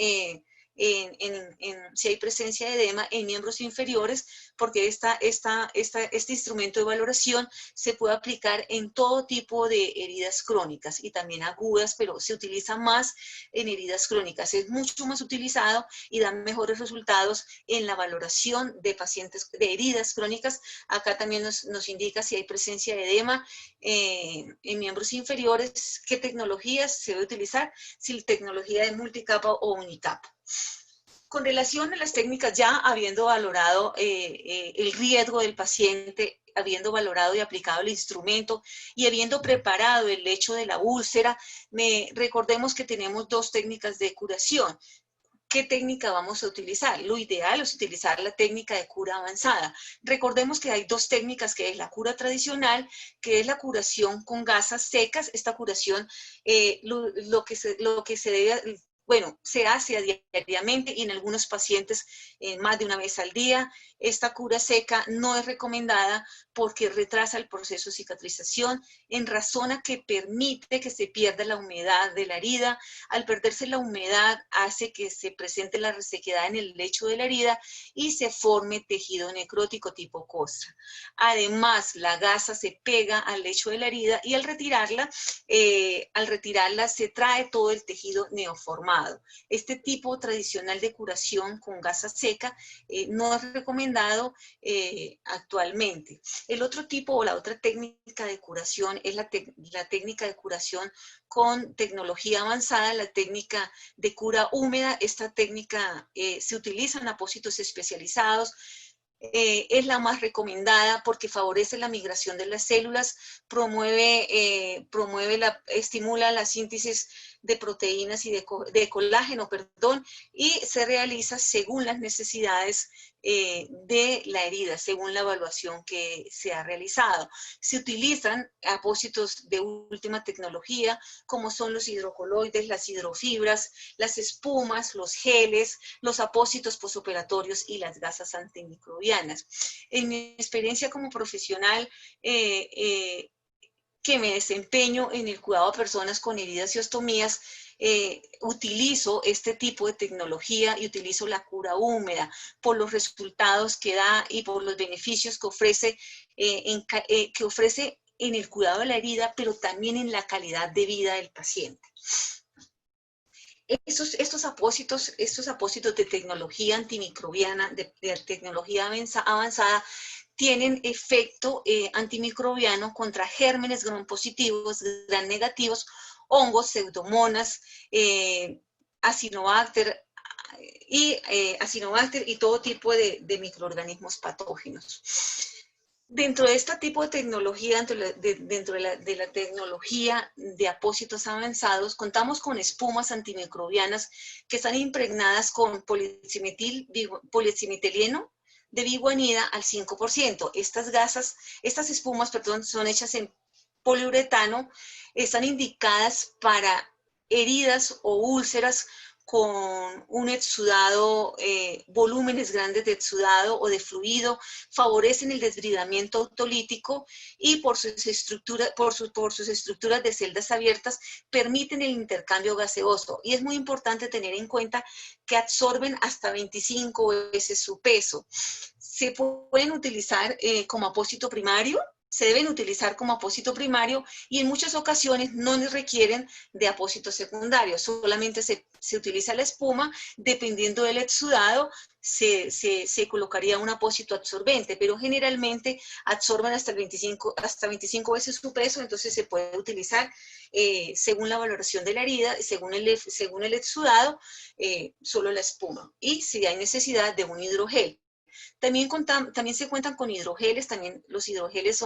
si hay presencia de edema en miembros inferiores, porque este instrumento de valoración se puede aplicar en todo tipo de heridas crónicas y también agudas, pero se utiliza más en heridas crónicas. Es mucho más utilizado y da mejores resultados en la valoración de pacientes de heridas crónicas. Acá también nos indica si hay presencia de edema en miembros inferiores, qué tecnologías se debe utilizar, si tecnología de multicapa o unicapa. Con relación a las técnicas, ya habiendo valorado el riesgo del paciente, habiendo valorado y aplicado el instrumento y habiendo preparado el lecho de la úlcera, recordemos que tenemos dos técnicas de curación. ¿Qué técnica vamos a utilizar? Lo ideal es utilizar la técnica de cura avanzada. Recordemos que hay dos técnicas, que es la cura tradicional, que es la curación con gasas secas. Esta curación, lo que se debe, bueno, se hace diariamente y en algunos pacientes más de una vez al día. Esta cura seca no es recomendada porque retrasa el proceso de cicatrización en razón a que permite que se pierda la humedad de la herida. Al perderse la humedad hace que se presente la resequedad en el lecho de la herida y se forme tejido necrótico tipo costra. Además, la gasa se pega al lecho de la herida y al retirarla se trae todo el tejido neoformado. Este tipo tradicional de curación con gasa seca no es recomendado actualmente. El otro tipo o la otra técnica de curación es la técnica de curación con tecnología avanzada, la técnica de cura húmeda. Esta técnica se utiliza en apósitos especializados. Es la más recomendada porque favorece la migración de las células, estimula la síntesis de proteínas y de colágeno, y se realiza según las necesidades de la herida, según la evaluación que se ha realizado. Se utilizan apósitos de última tecnología, como son los hidrocoloides, las hidrofibras, las espumas, los geles, los apósitos posoperatorios y las gasas antimicrobianas. En mi experiencia como profesional, que me desempeño en el cuidado de personas con heridas y ostomías, utilizo este tipo de tecnología y utilizo la cura húmeda por los resultados que da y por los beneficios que ofrece en el cuidado de la herida, pero también en la calidad de vida del paciente. Estos apósitos de tecnología antimicrobiana, de tecnología avanzada, tienen efecto antimicrobiano contra gérmenes gram positivos, gram negativos, hongos, pseudomonas, acinobacter y todo tipo de microorganismos patógenos. Dentro de este tipo de tecnología, dentro de la tecnología de apósitos avanzados, contamos con espumas antimicrobianas que están impregnadas con policimetileno de biguanida al 5%. Estas espumas, son hechas en poliuretano, están indicadas para heridas o úlceras con un exudado, volúmenes grandes de exudado o de fluido, favorecen el desbridamiento autolítico y por sus estructuras de celdas abiertas permiten el intercambio gaseoso. Y es muy importante tener en cuenta que absorben hasta 25 veces su peso. Se pueden utilizar como apósito primario, se deben utilizar como apósito primario y en muchas ocasiones no requieren de apósito secundario, solamente se utiliza la espuma, dependiendo del exudado se colocaría un apósito absorbente, pero generalmente absorben hasta 25 veces su peso, entonces se puede utilizar según la valoración de la herida, según el exudado, solo la espuma, y si hay necesidad de un hidrogel. También se cuentan con hidrogeles, también los hidrocoloides,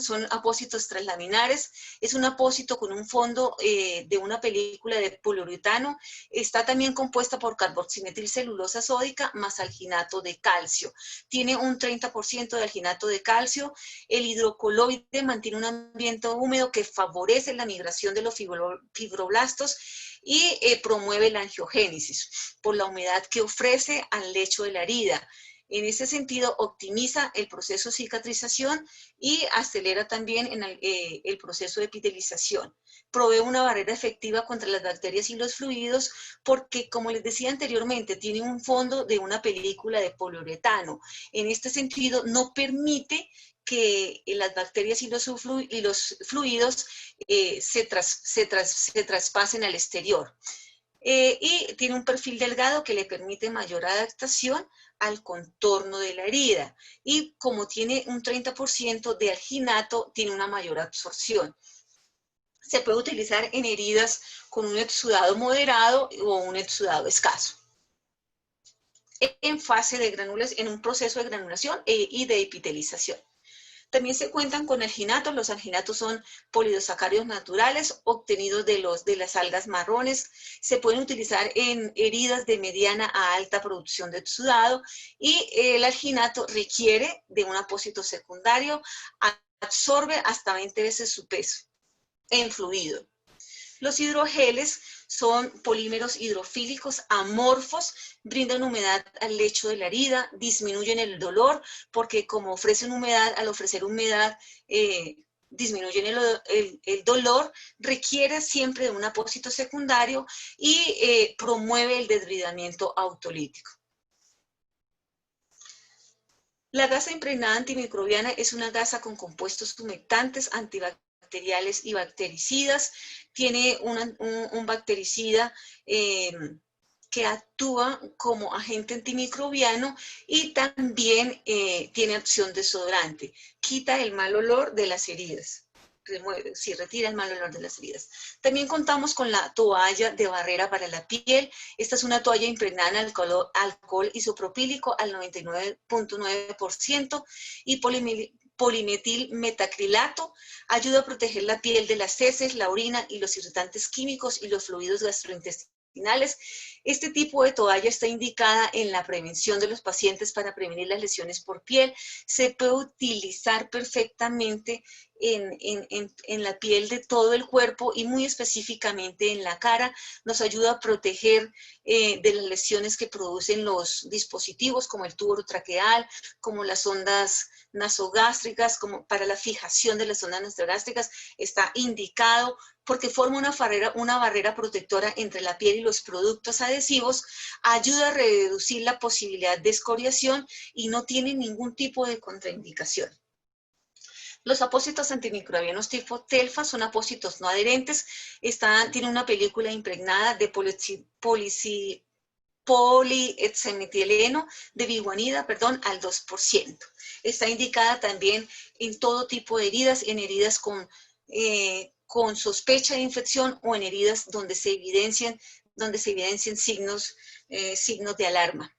son apósitos translaminares. Es un apósito con un fondo de una película de poliuretano. Está también compuesta por carboximetilcelulosa sódica más alginato de calcio. Tiene un 30% de alginato de calcio. El hidrocoloide mantiene un ambiente húmedo que favorece la migración de los fibroblastos y promueve la angiogénesis por la humedad que ofrece al lecho de la herida. En ese sentido, optimiza el proceso de cicatrización y acelera también el proceso de epitelización. Provee una barrera efectiva contra las bacterias y los fluidos porque, como les decía anteriormente, tiene un fondo de una película de poliuretano. En este sentido, no permite que las bacterias y los fluidos se traspasen al exterior. Y tiene un perfil delgado que le permite mayor adaptación al contorno de la herida. Y como tiene un 30% de alginato, tiene una mayor absorción. Se puede utilizar en heridas con un exudado moderado o un exudado escaso. En fase de en un proceso de granulación y de epitelización. También se cuentan con alginatos. Los alginatos son polidosacáridos naturales obtenidos de las algas marrones. Se pueden utilizar en heridas de mediana a alta producción de exudado y el alginato requiere de un apósito secundario, absorbe hasta 20 veces su peso en fluido. Los hidrogeles son polímeros hidrofílicos amorfos, brindan humedad al lecho de la herida, disminuyen el dolor, porque como ofrecen humedad, al ofrecer humedad, disminuyen el dolor, requiere siempre de un apósito secundario y promueve el desbridamiento autolítico. La gasa impregnada antimicrobiana es una gasa con compuestos humectantes, antibacteriales y bactericidas. Tiene un bactericida que actúa como agente antimicrobiano y también tiene acción desodorante. Quita el mal olor de las heridas. Retira el mal olor de las heridas. También contamos con la toalla de barrera para la piel. Esta es una toalla impregnada en alcohol isopropílico al 99.9% y polimetil metacrilato. Ayuda a proteger la piel de las heces, la orina y los irritantes químicos y los fluidos gastrointestinales. Este tipo de toalla está indicada en la prevención de los pacientes para prevenir las lesiones por piel. Se puede utilizar perfectamente en la piel de todo el cuerpo y muy específicamente en la cara. Nos ayuda a proteger de las lesiones que producen los dispositivos como el tubo traqueal, como las ondas nasogástricas, como para la fijación de las ondas nasogástricas. Está indicado porque forma una barrera protectora entre la piel y los productos adhesivos, ayuda a reducir la posibilidad de escoriación y no tiene ningún tipo de contraindicación. Los apósitos antimicrobianos tipo TELFA son apósitos no adherentes, tienen una película impregnada de polietsametileno de biguanida, al 2%. Está indicada también en todo tipo de heridas, en heridas con sospecha de infección o en heridas donde se evidencian signos de alarma.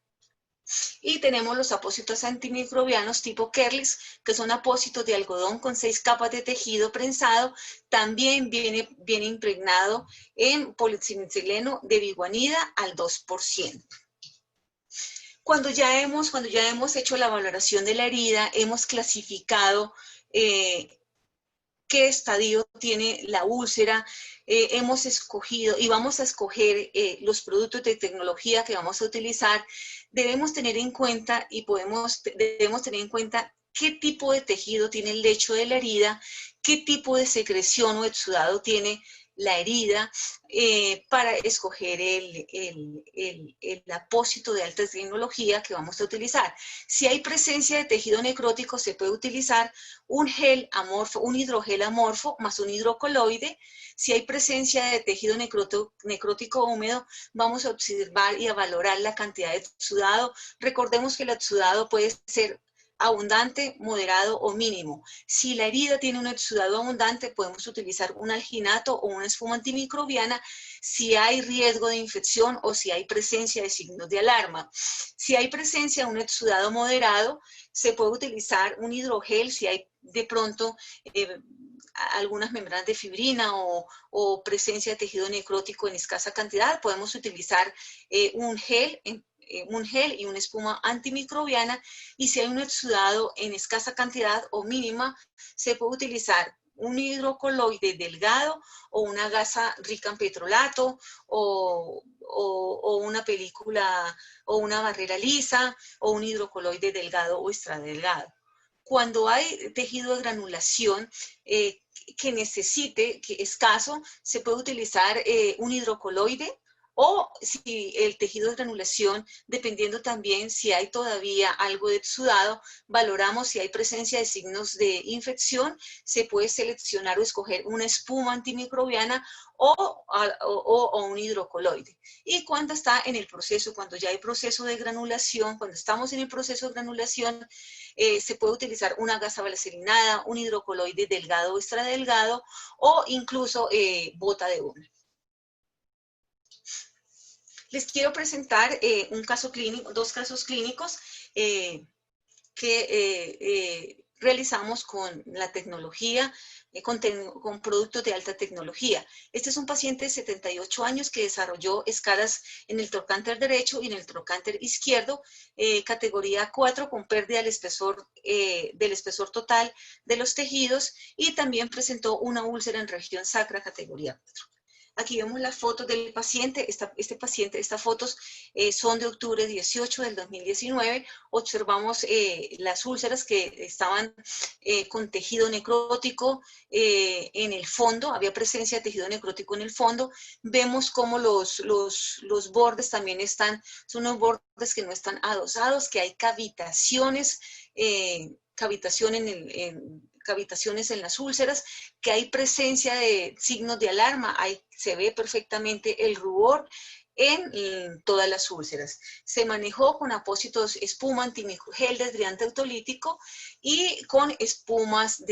Y tenemos los apósitos antimicrobianos tipo Kerlix, que son apósitos de algodón con 6 capas de tejido prensado. También viene impregnado en polietsametileno de biguanida al 2%. Cuando ya hemos hecho la valoración de la herida, hemos clasificado qué estadio tiene la úlcera, hemos escogido y vamos a escoger los productos de tecnología que vamos a utilizar. Debemos tener en cuenta qué tipo de tejido tiene el lecho de la herida, qué tipo de secreción o exudado tiene la herida, para escoger el apósito de alta tecnología que vamos a utilizar. Si hay presencia de tejido necrótico, se puede utilizar un gel amorfo, un hidrogel amorfo más un hidrocoloide. Si hay presencia de tejido necrótico húmedo, vamos a observar y a valorar la cantidad de exudado. Recordemos que el exudado puede ser abundante, moderado o mínimo. Si la herida tiene un exudado abundante, podemos utilizar un alginato o una espuma antimicrobiana si hay riesgo de infección o si hay presencia de signos de alarma. Si hay presencia de un exudado moderado, se puede utilizar un hidrogel si hay de pronto algunas membranas de fibrina o presencia de tejido necrótico en escasa cantidad. Podemos utilizar un gel y una espuma antimicrobiana, y si hay un exudado en escasa cantidad o mínima, se puede utilizar un hidrocoloide delgado o una gasa rica en petrolato o una película o una barrera lisa o un hidrocoloide delgado o extradelgado. Cuando hay tejido de granulación que necesite, que escaso, se puede utilizar un hidrocoloide, o si el tejido de granulación, dependiendo también si hay todavía algo de exudado, valoramos si hay presencia de signos de infección, se puede seleccionar o escoger una espuma antimicrobiana o un hidrocoloide. Y cuando está en el proceso, cuando ya hay proceso de granulación, cuando estamos en el proceso de granulación, se puede utilizar una gasa balserinada, un hidrocoloide delgado o extradelgado, o incluso bota de una. Les quiero presentar un caso clínico, dos casos clínicos que realizamos con la tecnología, con productos de alta tecnología. Este es un paciente de 78 años que desarrolló escaras en el trocánter derecho y en el trocánter izquierdo, categoría 4, con pérdida del espesor total de los tejidos, y también presentó una úlcera en región sacra, categoría 4. Aquí vemos las fotos del paciente. Estas fotos son de octubre 18 del 2019. Observamos las úlceras que estaban con tejido necrótico en el fondo. Había presencia de tejido necrótico en el fondo. Vemos cómo los bordes también son unos bordes que no están adosados, que hay cavitaciones, cavitaciones en las úlceras, que hay presencia de signos de alarma, se ve perfectamente el rubor en todas las úlceras. Se manejó con apósitos espuma gel desbridante autolítico y con espumas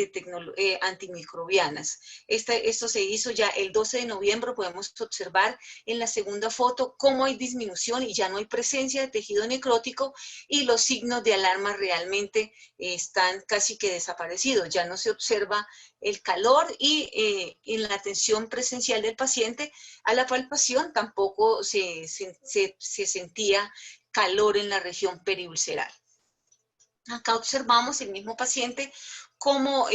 antimicrobianas. Esto se hizo ya el 12 de noviembre. Podemos observar en la segunda foto cómo hay disminución y ya no hay presencia de tejido necrótico, y los signos de alarma realmente están casi que desaparecidos. Ya no se observa el calor, y en la atención presencial del paciente a la palpación tampoco se sentía calor en la región periulceral. Acá observamos el mismo paciente como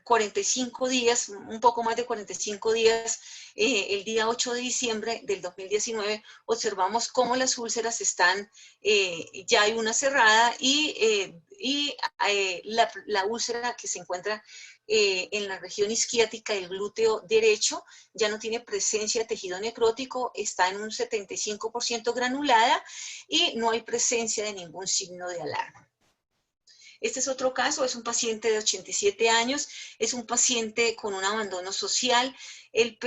45 días, un poco más de 45 días, el día 8 de diciembre del 2019, observamos cómo las úlceras están, ya hay una cerrada, y la úlcera que se encuentra en la región isquiática del glúteo derecho ya no tiene presencia de tejido necrótico, está en un 75% granulada y no hay presencia de ningún signo de alarma. Este es otro caso, es un paciente de 87 años, es un paciente con un abandono social. Él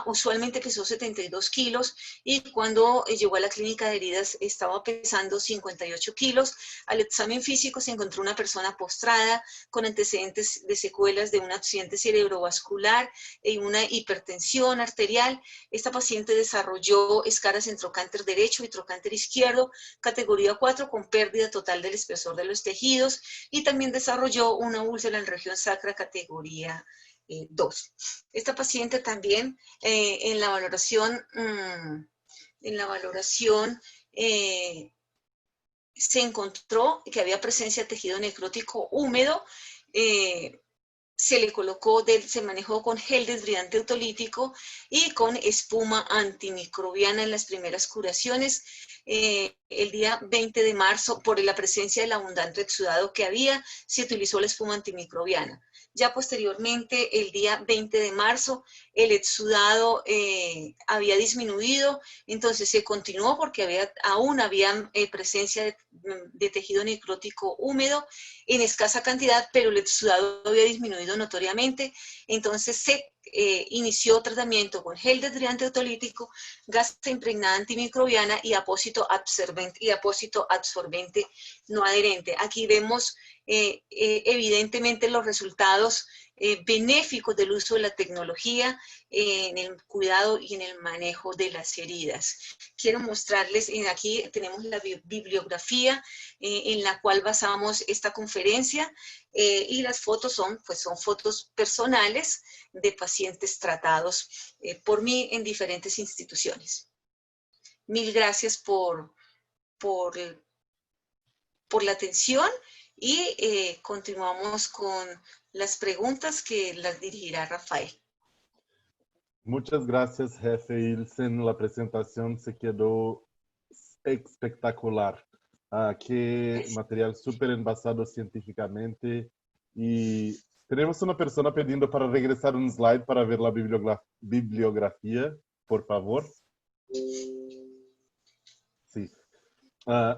usualmente pesó 72 kilos, y cuando llegó a la clínica de heridas estaba pesando 58 kilos. Al examen físico se encontró una persona postrada con antecedentes de secuelas de un accidente cerebrovascular y una hipertensión arterial. Esta paciente desarrolló escaras en trocánter derecho y trocánter izquierdo, categoría 4, con pérdida total del espesor de los tejidos, y también desarrolló una úlcera en región sacra, categoría 2. Esta paciente también en la valoración se encontró que había presencia de tejido necrótico húmedo. Se manejó con gel desbridante autolítico y con espuma antimicrobiana en las primeras curaciones. El día 20 de marzo, por la presencia del abundante exudado que había, se utilizó la espuma antimicrobiana. Ya posteriormente, el día 20 de marzo, el exudado había disminuido, entonces se continuó porque aún había presencia de tejido necrótico húmedo en escasa cantidad, pero el exudado había disminuido notoriamente. Entonces se inició tratamiento con gel desbridante autolítico, gasa impregnada antimicrobiana y apósito absorbente no adherente. Aquí vemos evidentemente los resultados benéficos del uso de la tecnología en el cuidado y en el manejo de las heridas. Quiero mostrarles, aquí tenemos la bibliografía en la cual basamos esta conferencia, y las fotos son fotos personales de pacientes tratados por mí en diferentes instituciones. Mil gracias por la atención, y continuamos con las preguntas que las dirigirá Rafael. Muchas gracias, jefe Ilsen. La presentación se quedó espectacular. Qué material súper envasado científicamente. Y tenemos una persona pidiendo para regresar un slide para ver la bibliografía, por favor. Sí.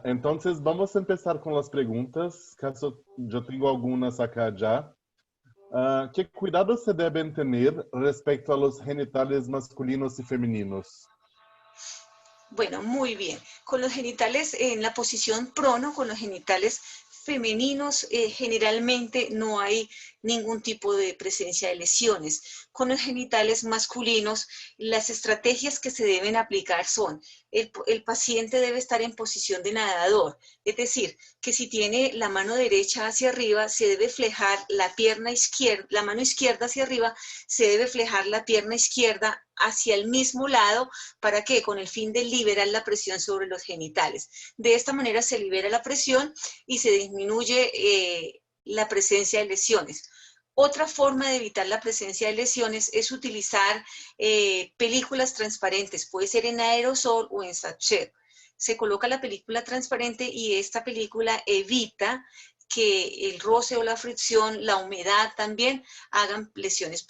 Entonces, vamos a empezar con las preguntas. Caso yo tengo algunas acá ya. ¿Qué cuidados se deben tener respecto a los genitales masculinos y femeninos? Bueno, muy bien. Con los genitales en la posición prono, con los genitales femeninos, generalmente no hay ningún tipo de presencia de lesiones. Con los genitales masculinos, las estrategias que se deben aplicar son, el paciente debe estar en posición de nadador, es decir, que si tiene la mano derecha hacia arriba, se debe flejar la pierna izquierda, la mano izquierda hacia arriba, se debe flejar la pierna izquierda hacia el mismo lado. ¿Para qué? Con el fin de liberar la presión sobre los genitales. De esta manera se libera la presión y se disminuye la presencia de lesiones. Otra forma de evitar la presencia de lesiones es utilizar películas transparentes, puede ser en aerosol o en sachet. Se coloca la película transparente y esta película evita que el roce o la fricción, la humedad también hagan lesiones,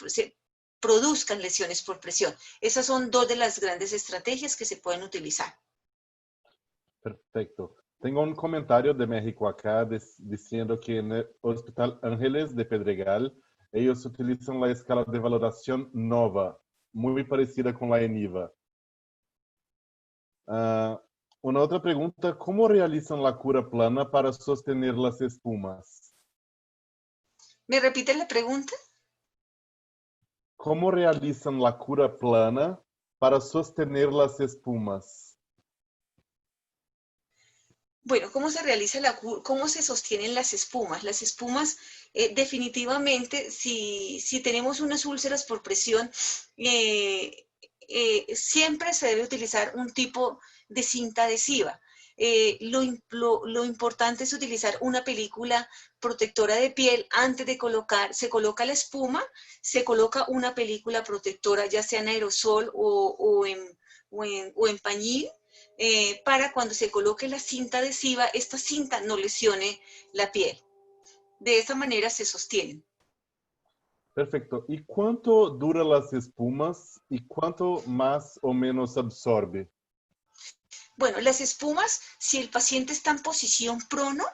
produzcan lesiones por presión. Esas son dos de las grandes estrategias que se pueden utilizar. Perfecto. Tengo un comentario de México acá diciendo que en el Hospital Ángeles de Pedregal ellos utilizan la escala de valoración NOVA, muy parecida con la ENIVA. Una otra pregunta, ¿cómo realizan la cura plana para sostener las espumas? ¿Me repite la pregunta? ¿Cómo realizan la cura plana para sostener las espumas? Bueno, ¿cómo se realiza cómo se sostienen las espumas? Las espumas, definitivamente, si tenemos unas úlceras por presión, siempre se debe utilizar un tipo de cinta adhesiva. Lo importante es utilizar una película protectora de piel antes de se coloca la espuma, se coloca una película protectora, ya sea en aerosol o en pañil, para cuando se coloque la cinta adhesiva, esta cinta no lesione la piel. De esa manera se sostienen. Perfecto. ¿Y cuánto duran las espumas y cuánto más o menos absorbe? Bueno, las espumas, si el paciente está en posición prono,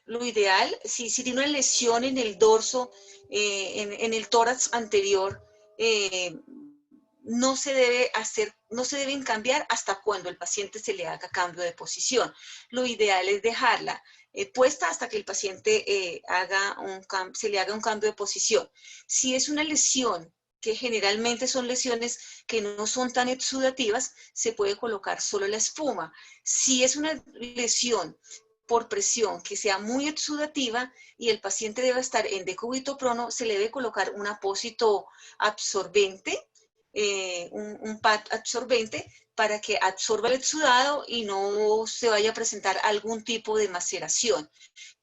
lo ideal, si tiene una lesión en el dorso, en el tórax anterior, no se deben cambiar hasta cuando el paciente se le haga cambio de posición. Lo ideal es dejarla puesta hasta que el paciente se le haga un cambio de posición. Si es una lesión, que generalmente son lesiones que no son tan exudativas, se puede colocar solo la espuma. Si es una lesión por presión que sea muy exudativa y el paciente debe estar en decúbito prono, se le debe colocar un apósito absorbente, un pad absorbente para que absorba el exudado y no se vaya a presentar algún tipo de maceración.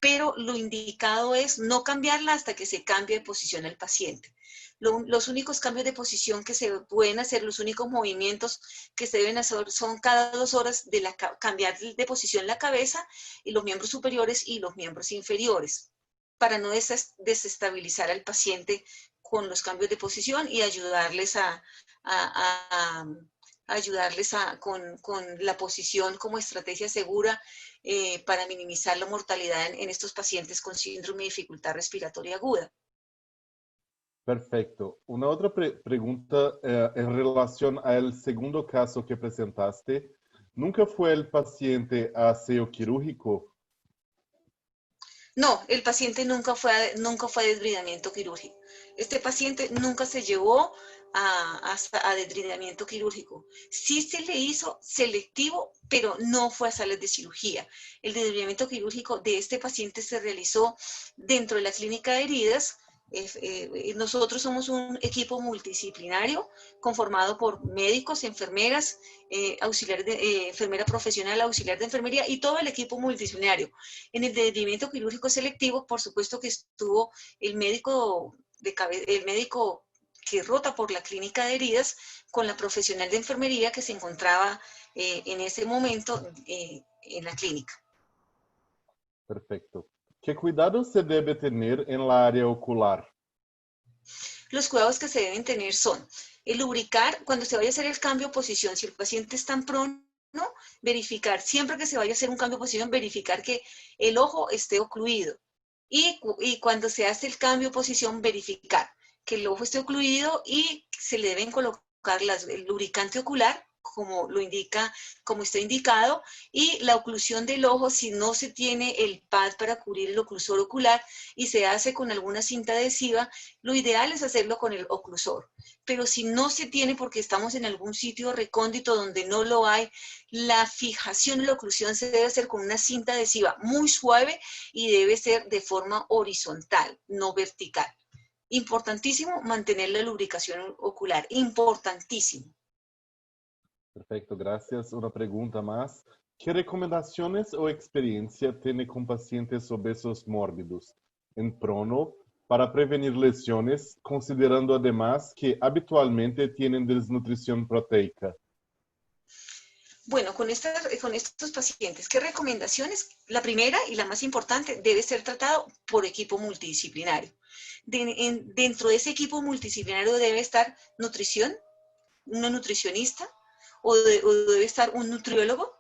Pero lo indicado es no cambiarla hasta que se cambie de posición el paciente. Los únicos cambios de posición que se pueden hacer, los únicos movimientos que se deben hacer son cada 2 horas cambiar de posición la cabeza y los miembros superiores y los miembros inferiores, para no desestabilizar al paciente con los cambios de posición y ayudarles con la posición como estrategia segura para minimizar la mortalidad en estos pacientes con síndrome de dificultad respiratoria aguda. Perfecto. Una otra pregunta en relación al segundo caso que presentaste. ¿Nunca fue el paciente a aseo quirúrgico? No, el paciente nunca fue a desbridamiento quirúrgico. Este paciente nunca se llevó a desbridamiento quirúrgico. Sí se le hizo selectivo, pero no fue a salas de cirugía. El desbridamiento quirúrgico de este paciente se realizó dentro de la clínica de heridas, Nosotros somos un equipo multidisciplinario conformado por médicos, enfermeras, enfermera profesional, auxiliar de enfermería y todo el equipo multidisciplinario. En el desviamiento quirúrgico selectivo, por supuesto que estuvo el médico, el médico que rota por la clínica de heridas con la profesional de enfermería que se encontraba en ese momento en la clínica. Perfecto. ¿Qué cuidado se debe tener en la área ocular? Los cuidados que se deben tener son el lubricar cuando se vaya a hacer el cambio de posición. Si el paciente es tan prono, verificar, siempre que se vaya a hacer un cambio de posición, verificar que el ojo esté ocluido. Y cuando se hace el cambio de posición, verificar que el ojo esté ocluido y se le deben colocar el lubricante ocular como lo indica, como está indicado, y la oclusión del ojo, si no se tiene el pad para cubrir el oclusor ocular y se hace con alguna cinta adhesiva, lo ideal es hacerlo con el oclusor. Pero si no se tiene porque estamos en algún sitio recóndito donde no lo hay, la fijación y la oclusión se debe hacer con una cinta adhesiva muy suave y debe ser de forma horizontal, no vertical. Importantísimo mantener la lubricación ocular, importantísimo. Perfecto, gracias. Una pregunta más. ¿Qué recomendaciones o experiencia tiene con pacientes obesos mórbidos en prono para prevenir lesiones, considerando además que habitualmente tienen desnutrición proteica? Bueno, con estos pacientes, ¿qué recomendaciones? La primera y la más importante, debe ser tratado por equipo multidisciplinario. Dentro de ese equipo multidisciplinario debe estar nutrición, una nutricionista, o debe estar un nutriólogo.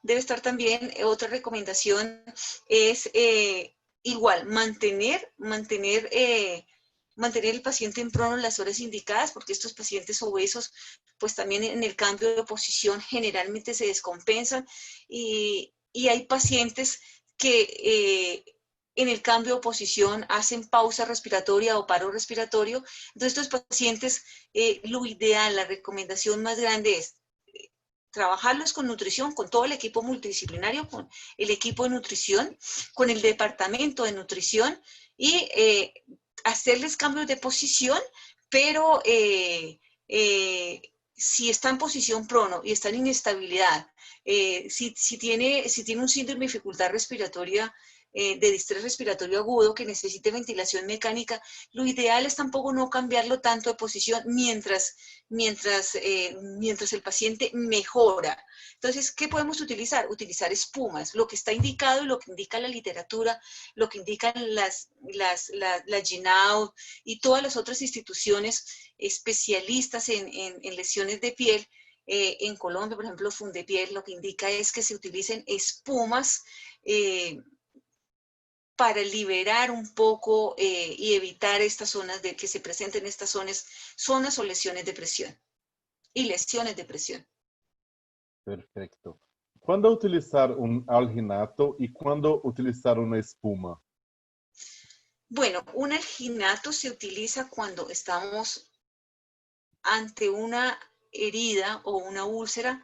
Debe estar también, otra recomendación es igual, mantener el paciente en prono en las horas indicadas, porque estos pacientes obesos, pues también en el cambio de posición generalmente se descompensan y hay pacientes que en el cambio de posición hacen pausa respiratoria o paro respiratorio. Entonces, estos pacientes, lo ideal, la recomendación más grande es trabajarlos con nutrición, con todo el equipo multidisciplinario, con el equipo de nutrición, con el departamento de nutrición y hacerles cambios de posición, pero si está en posición prono y está en inestabilidad, si tiene un síndrome de dificultad respiratoria, de distrés respiratorio agudo que necesite ventilación mecánica, lo ideal es tampoco no cambiarlo tanto de posición mientras el paciente mejora. Entonces, ¿qué podemos utilizar? Utilizar espumas, lo que está indicado y lo que indica la literatura, lo que indican la GINAU y todas las otras instituciones especialistas en lesiones de piel. En Colombia, por ejemplo, Fundepiel, lo que indica es que se utilicen espumas para liberar un poco y evitar estas zonas que se presenten estas zonas o lesiones de presión y lesiones de presión. Perfecto. ¿Cuándo utilizar un alginato y cuándo utilizar una espuma? Bueno, un alginato se utiliza cuando estamos ante una herida o una úlcera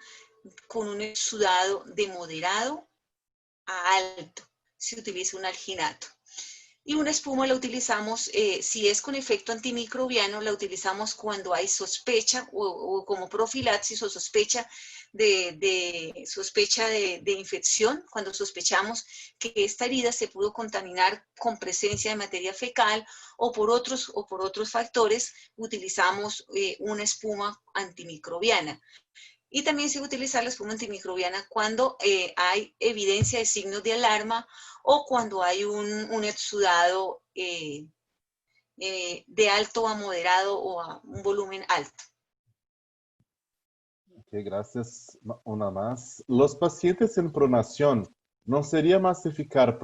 con un exudado de moderado a alto. Se utiliza un alginato. Y una espuma la utilizamos, si es con efecto antimicrobiano, la utilizamos cuando hay sospecha o como profilaxis o sospecha de infección, cuando sospechamos que esta herida se pudo contaminar con presencia de materia fecal o por otros factores, utilizamos una espuma antimicrobiana. Y también se va a utilizar la espuma antimicrobiana cuando hay evidencia de signos de alarma o cuando hay un exudado de alto a moderado o a un volumen alto. Ok, gracias. Una más. Los pacientes en pronación, ¿no sería más eficaz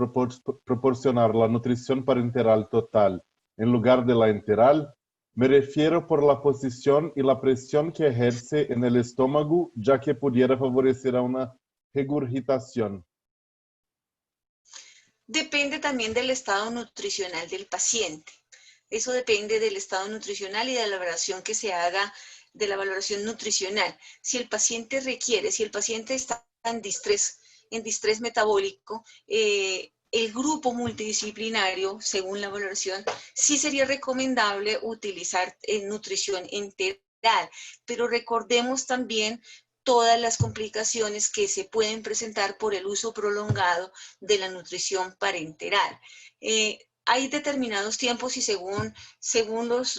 proporcionar la nutrición parenteral total en lugar de la enteral? Me refiero por la posición y la presión que ejerce en el estómago, ya que pudiera favorecer a una regurgitación. Depende también del estado nutricional del paciente. Eso depende del estado nutricional y de la valoración que se haga de la valoración nutricional. Si el paciente está en distrés metabólico, el grupo multidisciplinario, según la valoración, sí sería recomendable utilizar nutrición integral, pero recordemos también todas las complicaciones que se pueden presentar por el uso prolongado de la nutrición parenteral. Hay determinados tiempos y según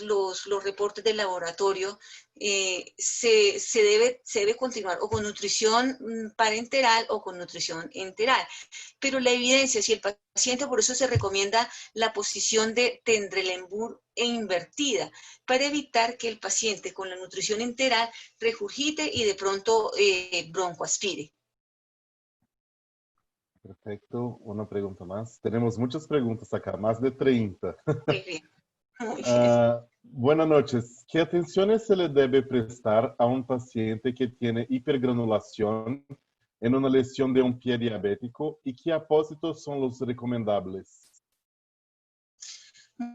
los reportes del laboratorio, se debe continuar o con nutrición parenteral o con nutrición enteral. Pero la evidencia, si el paciente, por eso se recomienda la posición de Trendelenburg e invertida, para evitar que el paciente con la nutrición enteral regurgite y de pronto broncoaspire. Perfecto, una pregunta más. Tenemos muchas preguntas acá, más de 30. Muy bien, muy bien. Buenas noches. ¿Qué atenciones se le debe prestar a un paciente que tiene hipergranulación en una lesión de un pie diabético y qué apósitos son los recomendables?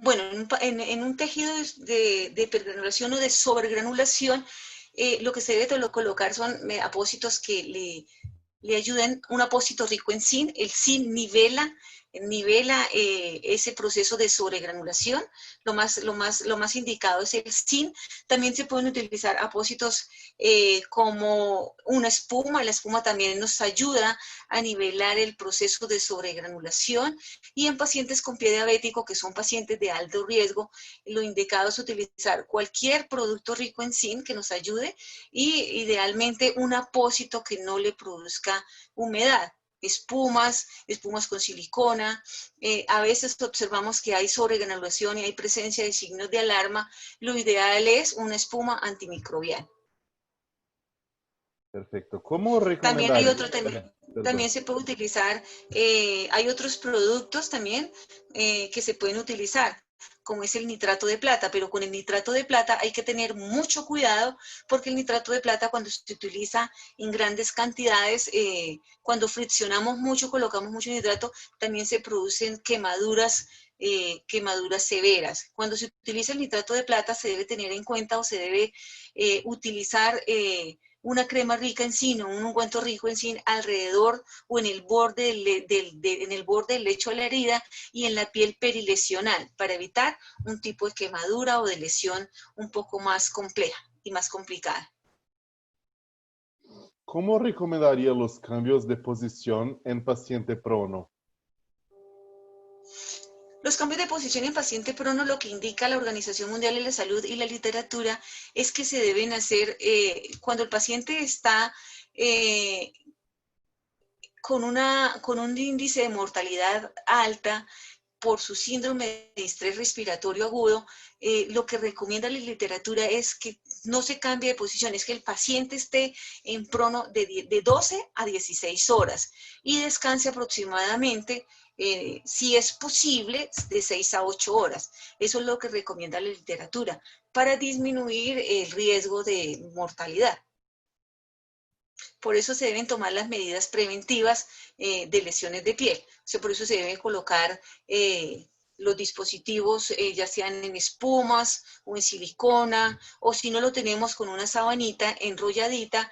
Bueno, en un tejido de hipergranulación o de sobregranulación, lo que se debe colocar son apósitos que le ayuden, un apósito rico en zinc. El zinc nivela ese proceso de sobregranulación. Lo más indicado es el zinc. También se pueden utilizar apósitos como una espuma. La espuma también nos ayuda a nivelar el proceso de sobregranulación. Y en pacientes con pie diabético, que son pacientes de alto riesgo, lo indicado es utilizar cualquier producto rico en zinc que nos ayude y idealmente un apósito que no le produzca humedad. Espumas con silicona. A veces observamos que hay sobregranulación y hay presencia de signos de alarma. Lo ideal es una espuma antimicrobial. Perfecto. ¿Cómo También hay recomendaría? otro, también Perdón. se puede utilizar, hay otros productos también que se pueden utilizar, como es el nitrato de plata, pero con el nitrato de plata hay que tener mucho cuidado porque el nitrato de plata cuando se utiliza en grandes cantidades, cuando friccionamos mucho, colocamos mucho nitrato, también se producen quemaduras severas. Cuando se utiliza el nitrato de plata se debe tener en cuenta o se debe utilizar una crema rica en zinc o un ungüento rico en zinc alrededor o en el borde del lecho de la herida y en la piel perilesional para evitar un tipo de quemadura o de lesión un poco más compleja y más complicada. ¿Cómo recomendaría los cambios de posición en paciente prono? Los cambios de posición en paciente prono, lo que indica la Organización Mundial de la Salud y la literatura, es que se deben hacer cuando el paciente está con un índice de mortalidad alta por su síndrome de estrés respiratorio agudo, lo que recomienda la literatura es que no se cambie de posición, es que el paciente esté en prono de 12 a 16 horas y descanse aproximadamente, si es posible, de 6 a 8 horas. Eso es lo que recomienda la literatura para disminuir el riesgo de mortalidad. Por eso se deben tomar las medidas preventivas de lesiones de piel. O sea, por eso se deben colocar los dispositivos, ya sean en espumas o en silicona, o si no lo tenemos con una sabanita enrolladita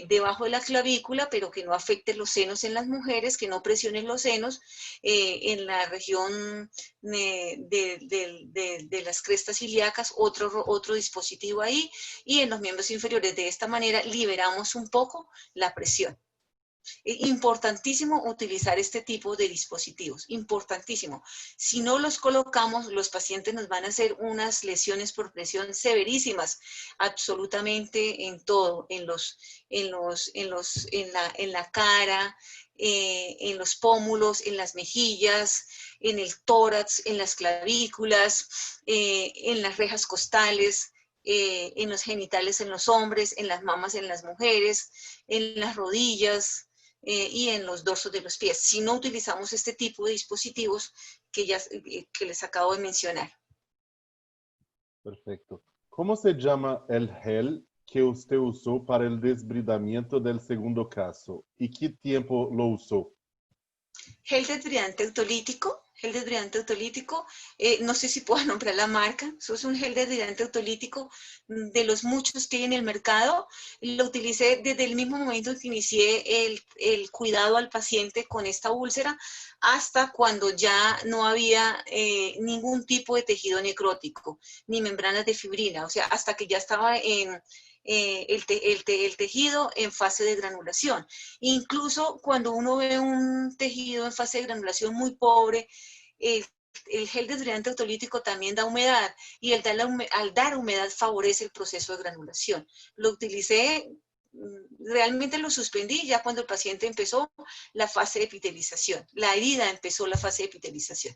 debajo de la clavícula, pero que no afecte los senos en las mujeres, que no presione los senos en la región de las crestas ilíacas, otro dispositivo ahí, y en los miembros inferiores. De esta manera liberamos un poco la presión. Importantísimo utilizar este tipo de dispositivos, importantísimo. Si no los colocamos, los pacientes nos van a hacer unas lesiones por presión severísimas, absolutamente en todo, en la cara, en los pómulos, en las mejillas, en el tórax, en las clavículas, en las rejas costales, en los genitales en los hombres, en las mamas en las mujeres, en las rodillas, y en los dorsos de los pies, si no utilizamos este tipo de dispositivos que les acabo de mencionar. Perfecto. ¿Cómo se llama el gel que usted usó para el desbridamiento del segundo caso y qué tiempo lo usó? Gel desbridante autolítico Gel desbridante autolítico, no sé si puedo nombrar la marca, eso es un gel desbridante autolítico de los muchos que hay en el mercado. Lo utilicé desde el mismo momento que inicié el cuidado al paciente con esta úlcera hasta cuando ya no había ningún tipo de tejido necrótico, ni membranas de fibrina, o sea, hasta que ya estaba en el tejido en fase de granulación. Incluso cuando uno ve un tejido en fase de granulación muy pobre, el, el gel desbridante autolítico también da humedad y al dar humedad favorece el proceso de granulación. Lo utilicé, realmente lo suspendí ya cuando el paciente empezó la fase de epitelización. La herida empezó la fase de epitelización.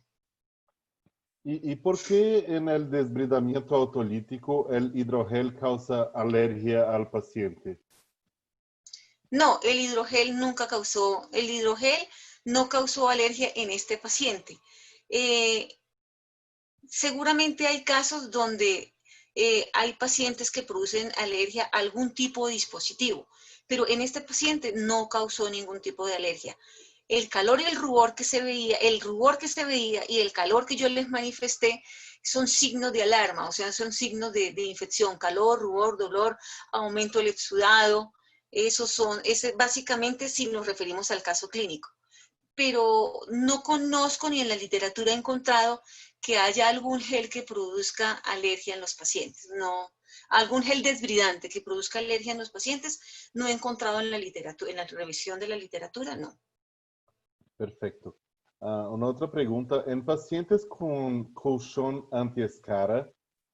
¿Y por qué en el desbridamiento autolítico el hidrogel causa alergia al paciente? No, el hidrogel no causó alergia en este paciente. Seguramente hay casos donde hay pacientes que producen alergia a algún tipo de dispositivo, pero en este paciente no causó ningún tipo de alergia. El calor y el rubor que se veía, y el calor que yo les manifesté son signos de alarma, o sea, son signos de infección, calor, rubor, dolor, aumento del exudado, básicamente si nos referimos al caso clínico. Pero no conozco ni en la literatura he encontrado que haya algún gel que produzca alergia en los pacientes. No, algún gel desbridante que produzca alergia en los pacientes, no he encontrado en la literatura, en la revisión de la literatura, no. Perfecto. Una otra pregunta. En pacientes con colchón antiescara,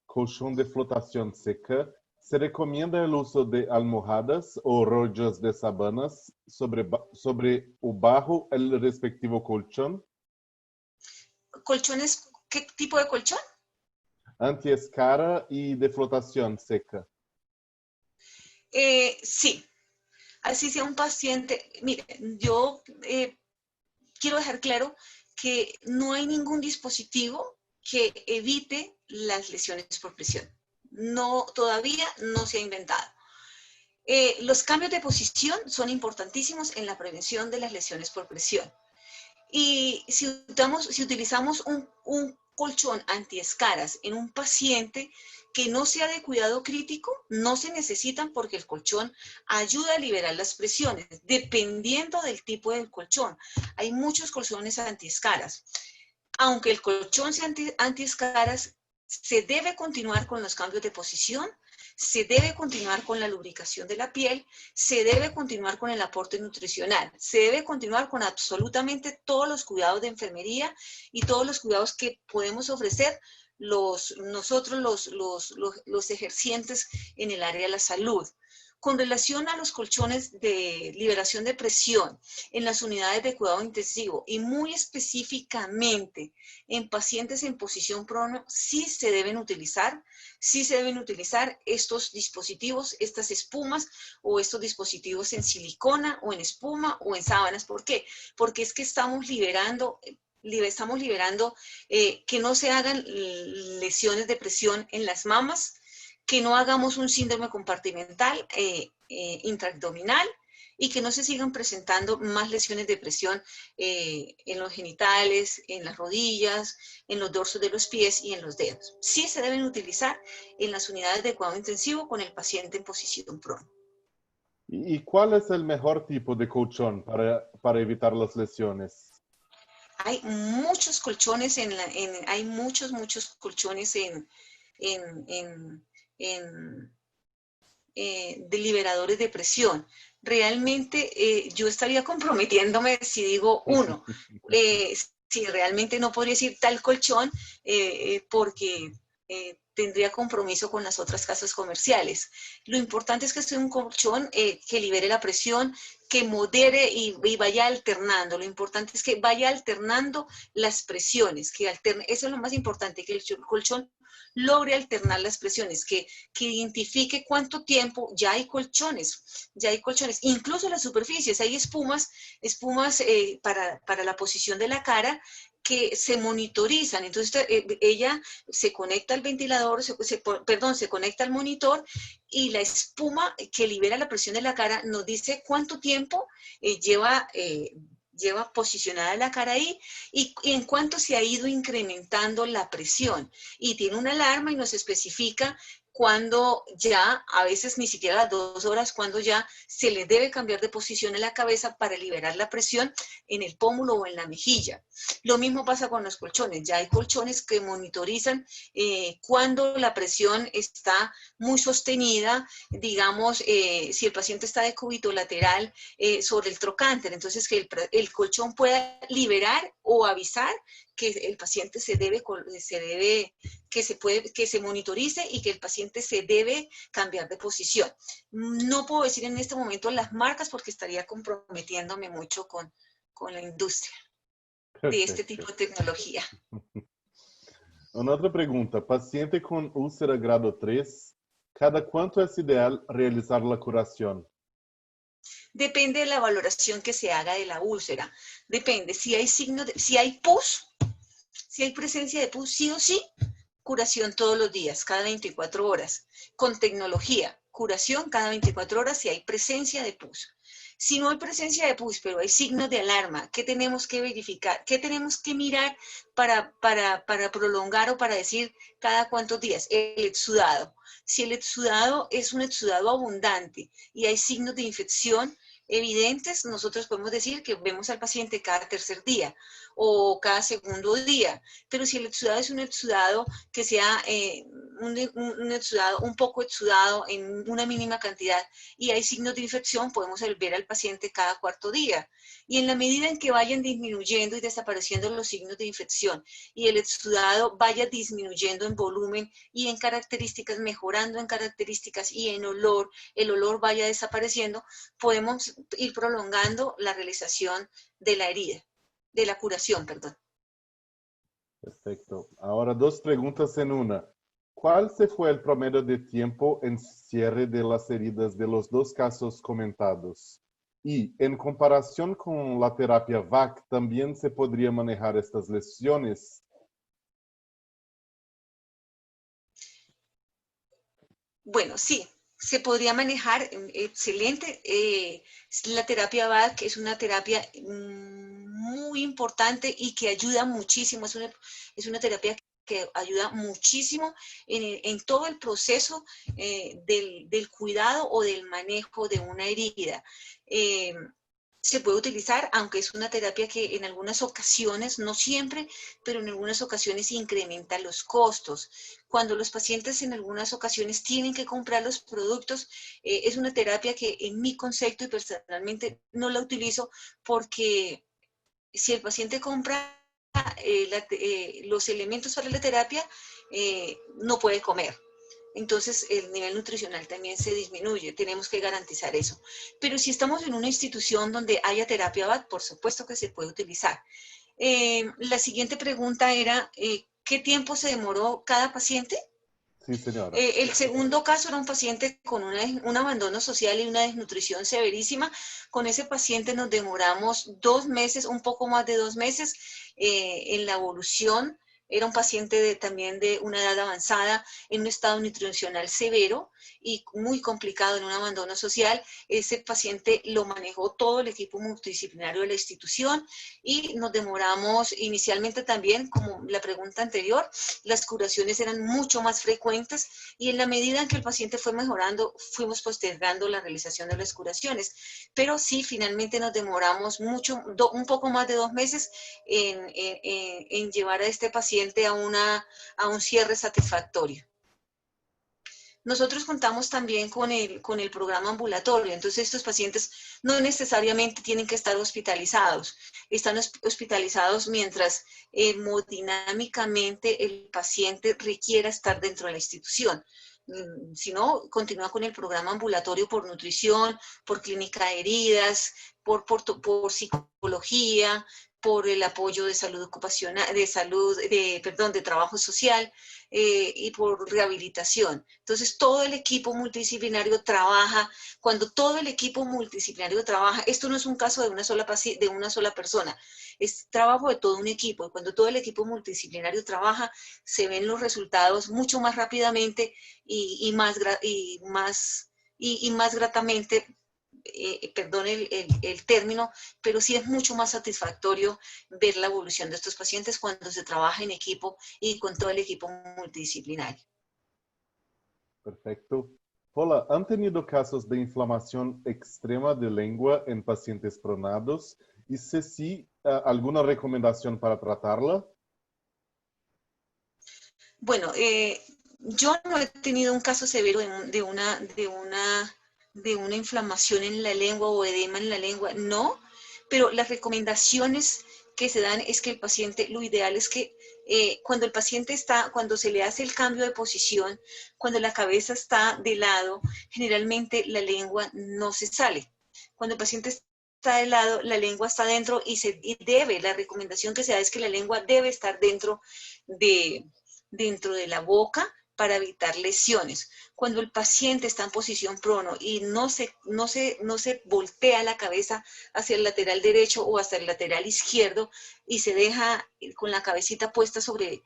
colchón de flotación seca, ¿se recomienda el uso de almohadas o rollos de sábanas sobre o bajo el respectivo colchón? ¿Colchones? ¿Qué tipo de colchón? Antiescara y de flotación seca. Sí, así sea un paciente. Mire, yo quiero dejar claro que no hay ningún dispositivo que evite las lesiones por presión. No, todavía no se ha inventado. Los cambios de posición son importantísimos en la prevención de las lesiones por presión. Y si utilizamos un colchón antiescaras en un paciente que no sea de cuidado crítico, no se necesitan porque el colchón ayuda a liberar las presiones, dependiendo del tipo del colchón. Hay muchos colchones antiescaras. Aunque el colchón sea antiescaras, se debe continuar con los cambios de posición, se debe continuar con la lubricación de la piel, se debe continuar con el aporte nutricional, se debe continuar con absolutamente todos los cuidados de enfermería y todos los cuidados que podemos ofrecer nosotros los ejercientes en el área de la salud. Con relación a los colchones de liberación de presión en las unidades de cuidado intensivo y muy específicamente en pacientes en posición prono, sí se deben utilizar estos dispositivos, estas espumas o estos dispositivos en silicona o en espuma o en sábanas. ¿Por qué? Porque es que estamos liberando que no se hagan lesiones de presión en las mamas, que no hagamos un síndrome compartimental intraabdominal y que no se sigan presentando más lesiones de presión en los genitales, en las rodillas, en los dorsos de los pies y en los dedos. Sí se deben utilizar en las unidades de cuidado intensivo con el paciente en posición prono. ¿Y cuál es el mejor tipo de colchón para evitar las lesiones? Hay muchos colchones, hay muchos colchones de liberadores de presión. Realmente yo estaría comprometiéndome si digo uno. Si realmente no podría decir tal colchón porque tendría compromiso con las otras casas comerciales. Lo importante es que sea un colchón que libere la presión, que modere y vaya alternando. Lo importante es que vaya alternando las presiones, eso es lo más importante, que el colchón logre alternar las presiones, que identifique cuánto tiempo ya hay colchones, incluso las superficies, hay espumas para la posición de la cara que se monitorizan. Entonces ella se conecta al ventilador, se conecta al monitor y la espuma que libera la presión de la cara nos dice cuánto tiempo lleva lleva posicionada la cara ahí y en cuanto se ha ido incrementando la presión y tiene una alarma y nos especifica cuando ya, a veces ni siquiera las 2 horas, cuando ya se le debe cambiar de posición en la cabeza para liberar la presión en el pómulo o en la mejilla. Lo mismo pasa con los colchones. Ya hay colchones que monitorizan cuando la presión está muy sostenida, digamos, si el paciente está de cúbito lateral sobre el trocánter, entonces que el colchón pueda liberar o avisar que el paciente que se monitorice y que el paciente se debe cambiar de posición. No puedo decir en este momento las marcas porque estaría comprometiéndome mucho con la industria de este Perfecto. tipo de tecnología. Una otra pregunta. Paciente con úlcera grado 3, ¿cada cuánto es ideal realizar la curación? Depende de la valoración que se haga de la úlcera. Depende, si hay si hay pus, si hay presencia de pus, sí o sí, curación todos los días, cada 24 horas. Con tecnología, curación cada 24 horas si hay presencia de pus. Si no hay presencia de pus, pero hay signos de alarma, ¿qué tenemos que verificar? ¿Qué tenemos que mirar para prolongar o para decir cada cuántos días? El exudado. Si el exudado es un exudado abundante y hay signos de infección evidentes, nosotros podemos decir que vemos al paciente cada tercer día o cada segundo día. Pero si el exudado es un exudado que sea un exudado, un poco exudado en una mínima cantidad y hay signos de infección, podemos ver al paciente cada cuarto día. Y en la medida en que vayan disminuyendo y desapareciendo los signos de infección y el exudado vaya disminuyendo en volumen y en características, mejorando en características y en olor, el olor vaya desapareciendo, podemos ir prolongando la realización de la herida, de la curación, perdón. Perfecto. Ahora dos preguntas en una. ¿Cuál se fue el promedio de tiempo en cierre de las heridas de los dos casos comentados? Y en comparación con la terapia VAC, ¿también se podría manejar estas lesiones? Bueno, sí, se podría manejar excelente. La terapia VAC es una terapia muy importante y que ayuda muchísimo. Es una terapia que ayuda muchísimo en todo el proceso del cuidado o del manejo de una herida. Se puede utilizar, aunque es una terapia que en algunas ocasiones, no siempre, pero en algunas ocasiones incrementa los costos. Cuando los pacientes en algunas ocasiones tienen que comprar los productos, es una terapia que en mi concepto y personalmente no la utilizo porque si el paciente compra los elementos para la terapia, no puede comer. Entonces el nivel nutricional también se disminuye, tenemos que garantizar eso. Pero si estamos en una institución donde haya terapia VAC, por supuesto que se puede utilizar. La siguiente pregunta era, ¿qué tiempo se demoró cada paciente? Sí, señora. El segundo caso era un paciente con un abandono social y una desnutrición severísima. Con ese paciente nos demoramos 2 meses, un poco más de 2 meses en la evolución. Era un paciente también de una edad avanzada, en un estado nutricional severo y muy complicado en un abandono social. Ese paciente lo manejó todo el equipo multidisciplinario de la institución y nos demoramos inicialmente también, como la pregunta anterior, las curaciones eran mucho más frecuentes y en la medida en que el paciente fue mejorando, fuimos postergando la realización de las curaciones. Pero sí, finalmente nos demoramos mucho, un poco más de 2 meses en llevar a este paciente a un cierre satisfactorio. Nosotros contamos también con el programa ambulatorio, entonces estos pacientes no necesariamente tienen que estar hospitalizados, están hospitalizados mientras hemodinámicamente el paciente requiera estar dentro de la institución. Si no, continúa con el programa ambulatorio por nutrición, por clínica de heridas, por psicología, por el apoyo de salud ocupacional, de trabajo social y por rehabilitación. Entonces, todo el equipo multidisciplinario trabaja. Cuando todo el equipo multidisciplinario trabaja, esto no es un caso de una sola persona, es trabajo de todo un equipo. Y cuando todo el equipo multidisciplinario trabaja, se ven los resultados mucho más rápidamente y más gratamente perdón el término, pero sí es mucho más satisfactorio ver la evolución de estos pacientes cuando se trabaja en equipo y con todo el equipo multidisciplinario. Perfecto. Paula, ¿han tenido casos de inflamación extrema de lengua en pacientes pronados? Y si sí, ¿alguna recomendación para tratarla? Bueno, yo no he tenido un caso severo de una inflamación en la lengua o edema en la lengua, no, pero las recomendaciones que se dan es que el paciente, lo ideal es que cuando el paciente está, cuando se le hace el cambio de posición, cuando la cabeza está de lado, generalmente la lengua no se sale. Cuando el paciente está de lado, la lengua está dentro la recomendación que se da es que la lengua debe estar de, dentro de la boca para evitar lesiones. Cuando el paciente está en posición prono y no se voltea la cabeza hacia el lateral derecho o hacia el lateral izquierdo y se deja con la cabecita puesta sobre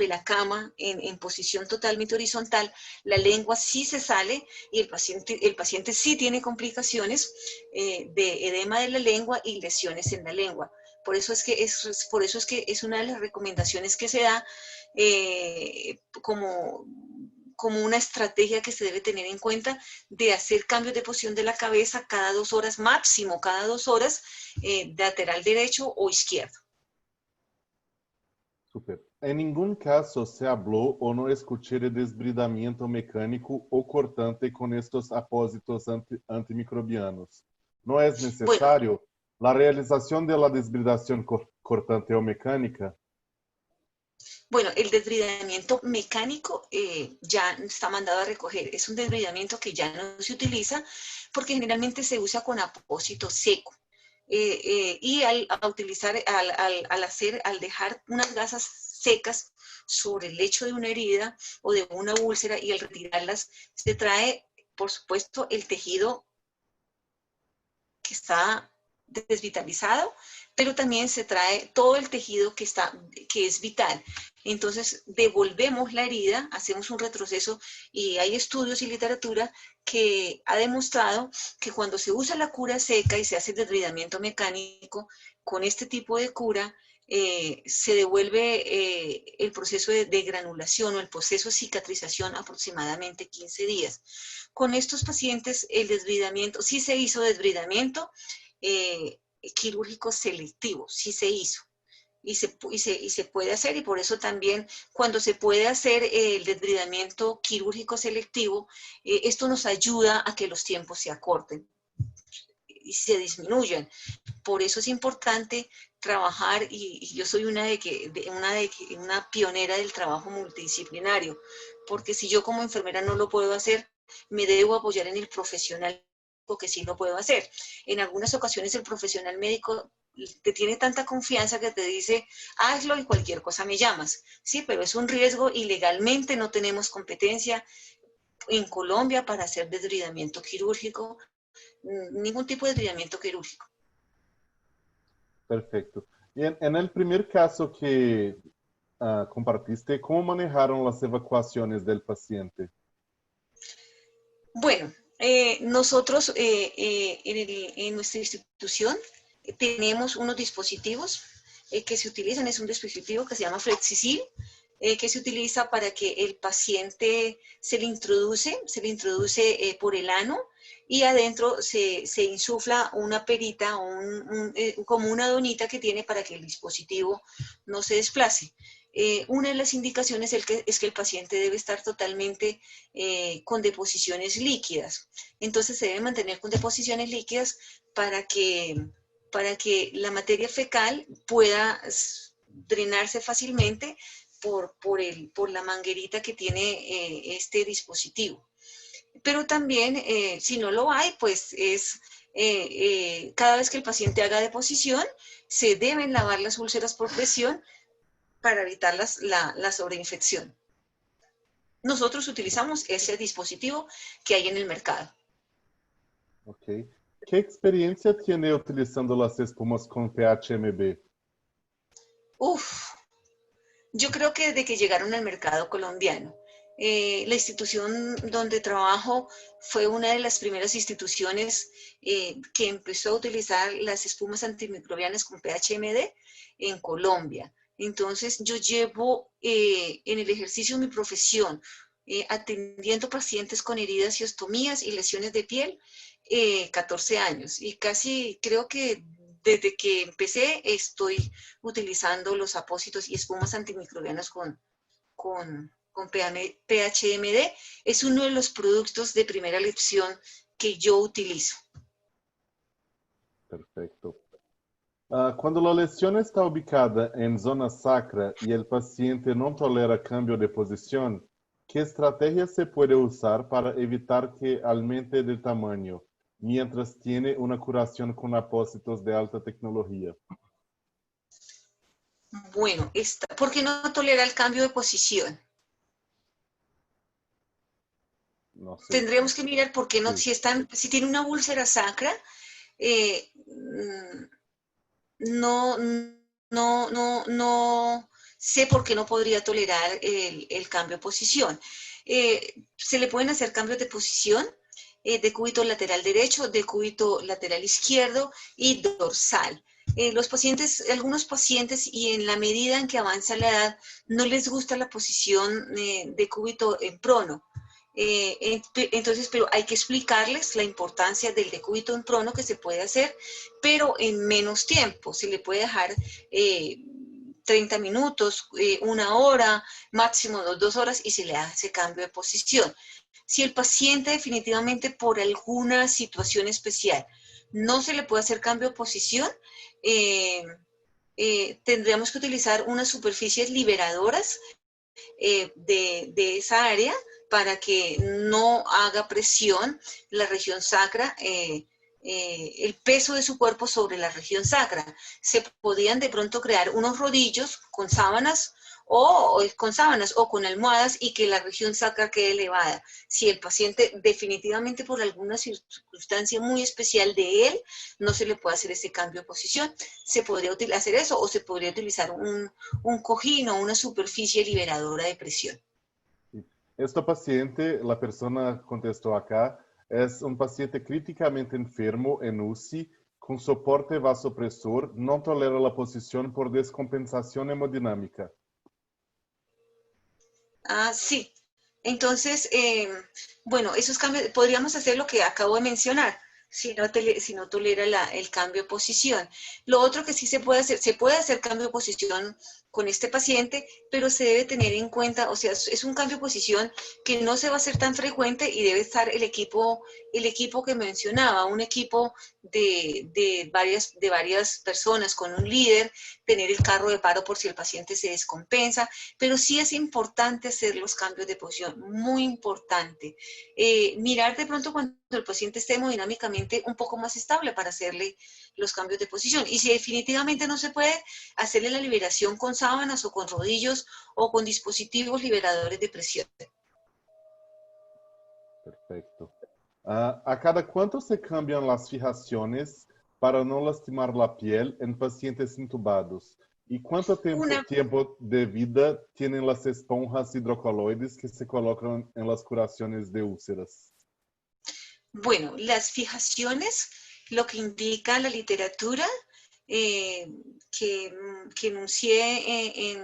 la cama en posición totalmente horizontal, la lengua sí se sale y el paciente sí tiene complicaciones de edema de la lengua y lesiones en la lengua. Por eso es que es una de las recomendaciones que se da como una estrategia que se debe tener en cuenta de hacer cambios de posición de la cabeza cada 2 horas, máximo cada 2 horas, lateral derecho o izquierdo. Super. En ningún caso se habló o no escuché de desbridamiento mecánico o cortante con estos apósitos antimicrobianos. ¿No es Bueno, necesario la realización de la desbridación cortante o mecánica? Bueno, el desbridamiento mecánico ya está mandado a recoger. Es un desbridamiento que ya no se utiliza porque generalmente se usa con apósito seco. Y al dejar unas gasas secas sobre el lecho de una herida o de una úlcera y al retirarlas, se trae, por supuesto, el tejido que está desvitalizado, pero también se trae todo el tejido que es vital. Entonces, devolvemos la herida, hacemos un retroceso y hay estudios y literatura que ha demostrado que cuando se usa la cura seca y se hace el desbridamiento mecánico, con este tipo de cura, se devuelve el proceso de granulación o el proceso de cicatrización aproximadamente 15 días. Con estos pacientes, el desbridamiento, sí se hizo desbridamiento quirúrgico selectivo, sí se hizo. Y se puede hacer, y por eso también cuando se puede hacer el desbridamiento quirúrgico selectivo, esto nos ayuda a que los tiempos se acorten y se disminuyan. Por eso es importante trabajar, y yo soy una pionera del trabajo multidisciplinario, porque si yo como enfermera no lo puedo hacer, me debo apoyar en el profesional que sí lo puedo hacer. En algunas ocasiones el profesional médico te tiene tanta confianza que te dice, hazlo y cualquier cosa me llamas. Sí, pero es un riesgo y legalmente no tenemos competencia en Colombia para hacer desbridamiento quirúrgico, ningún tipo de desbridamiento quirúrgico. Perfecto. Y en el primer caso que compartiste, ¿cómo manejaron las evacuaciones del paciente? Bueno, nosotros en nuestra institución tenemos unos dispositivos que se utilizan, es un dispositivo que se llama Flexisil, que se utiliza para que el paciente se le introduce por el ano y adentro se insufla una perita como una donita que tiene para que el dispositivo no se desplace. Una de las indicaciones es que el paciente debe estar totalmente con deposiciones líquidas. Entonces se debe mantener con deposiciones líquidas para que la materia fecal pueda drenarse fácilmente por la manguerita que tiene este dispositivo. Pero también, si no lo hay, pues cada vez que el paciente haga deposición, se deben lavar las úlceras por presión para evitar la sobreinfección. Nosotros utilizamos ese dispositivo que hay en el mercado. Ok. ¿Qué experiencia tiene utilizando las espumas con PHMB? Uf, yo creo que desde que llegaron al mercado colombiano, La institución donde trabajo fue una de las primeras instituciones que empezó a utilizar las espumas antimicrobianas con PHMD en Colombia. Entonces, yo llevo en el ejercicio de mi profesión, atendiendo pacientes con heridas y ostomías y lesiones de piel, 14 años. Y casi creo que desde que empecé estoy utilizando los apósitos y espumas antimicrobianas con PHMD. Es uno de los productos de primera elección que yo utilizo. Perfecto. Cuando la lesión está ubicada en zona sacra y el paciente no tolera cambio de posición, ¿qué estrategia se puede usar para evitar que aumente de tamaño mientras tiene una curación con apósitos de alta tecnología? Bueno, ¿por qué no tolera el cambio de posición? No sé. Tendremos que mirar por qué no, Sí. si tiene una úlcera sacra, eh, no, no sé por qué no podría tolerar el cambio de posición. Se le pueden hacer cambios de posición de cúbito lateral derecho, de cúbito lateral izquierdo y dorsal. Algunos pacientes, y en la medida en que avanza la edad, no les gusta la posición de cúbito en prono. Entonces, pero hay que explicarles la importancia del decúbito en prono que se puede hacer, pero en menos tiempo. Se le puede dejar 30 minutos, una hora, máximo 2 horas y se le hace cambio de posición. Si el paciente definitivamente por alguna situación especial no se le puede hacer cambio de posición, tendríamos que utilizar unas superficies liberadoras de esa área para que no haga presión la región sacra, el peso de su cuerpo sobre la región sacra. Se podían de pronto crear unos rodillos con sábanas o con almohadas y que la región sacra quede elevada. Si el paciente definitivamente por alguna circunstancia muy especial de él no se le puede hacer ese cambio de posición, se podría hacer eso o se podría utilizar un cojín o una superficie liberadora de presión. Este paciente, la persona contestó acá, es un paciente críticamente enfermo en UCI con soporte vasopresor, no tolera la posición por descompensación hemodinámica. Sí. Entonces, bueno, esos cambios, podríamos hacer lo que acabo de mencionar, si no tolera el cambio de posición. Lo otro que sí se puede hacer cambio de posición con este paciente, pero se debe tener en cuenta, o sea, es un cambio de posición que no se va a hacer tan frecuente y debe estar el equipo que mencionaba, un equipo de varias personas con un líder, tener el carro de paro por si el paciente se descompensa, pero sí es importante hacer los cambios de posición, muy importante. Mirar de pronto cuando el paciente esté hemodinámicamente un poco más estable para hacerle los cambios de posición. Y si definitivamente no se puede, hacerle la liberación con sábanas o con rodillos o con dispositivos liberadores de presión. Perfecto. ¿A cada cuánto se cambian las fijaciones para no lastimar la piel en pacientes intubados? ¿Y cuánto tiempo de vida tienen las esponjas hidrocoloides que se colocan en las curaciones de úlceras? Bueno, las fijaciones, lo que indica la literatura que enuncié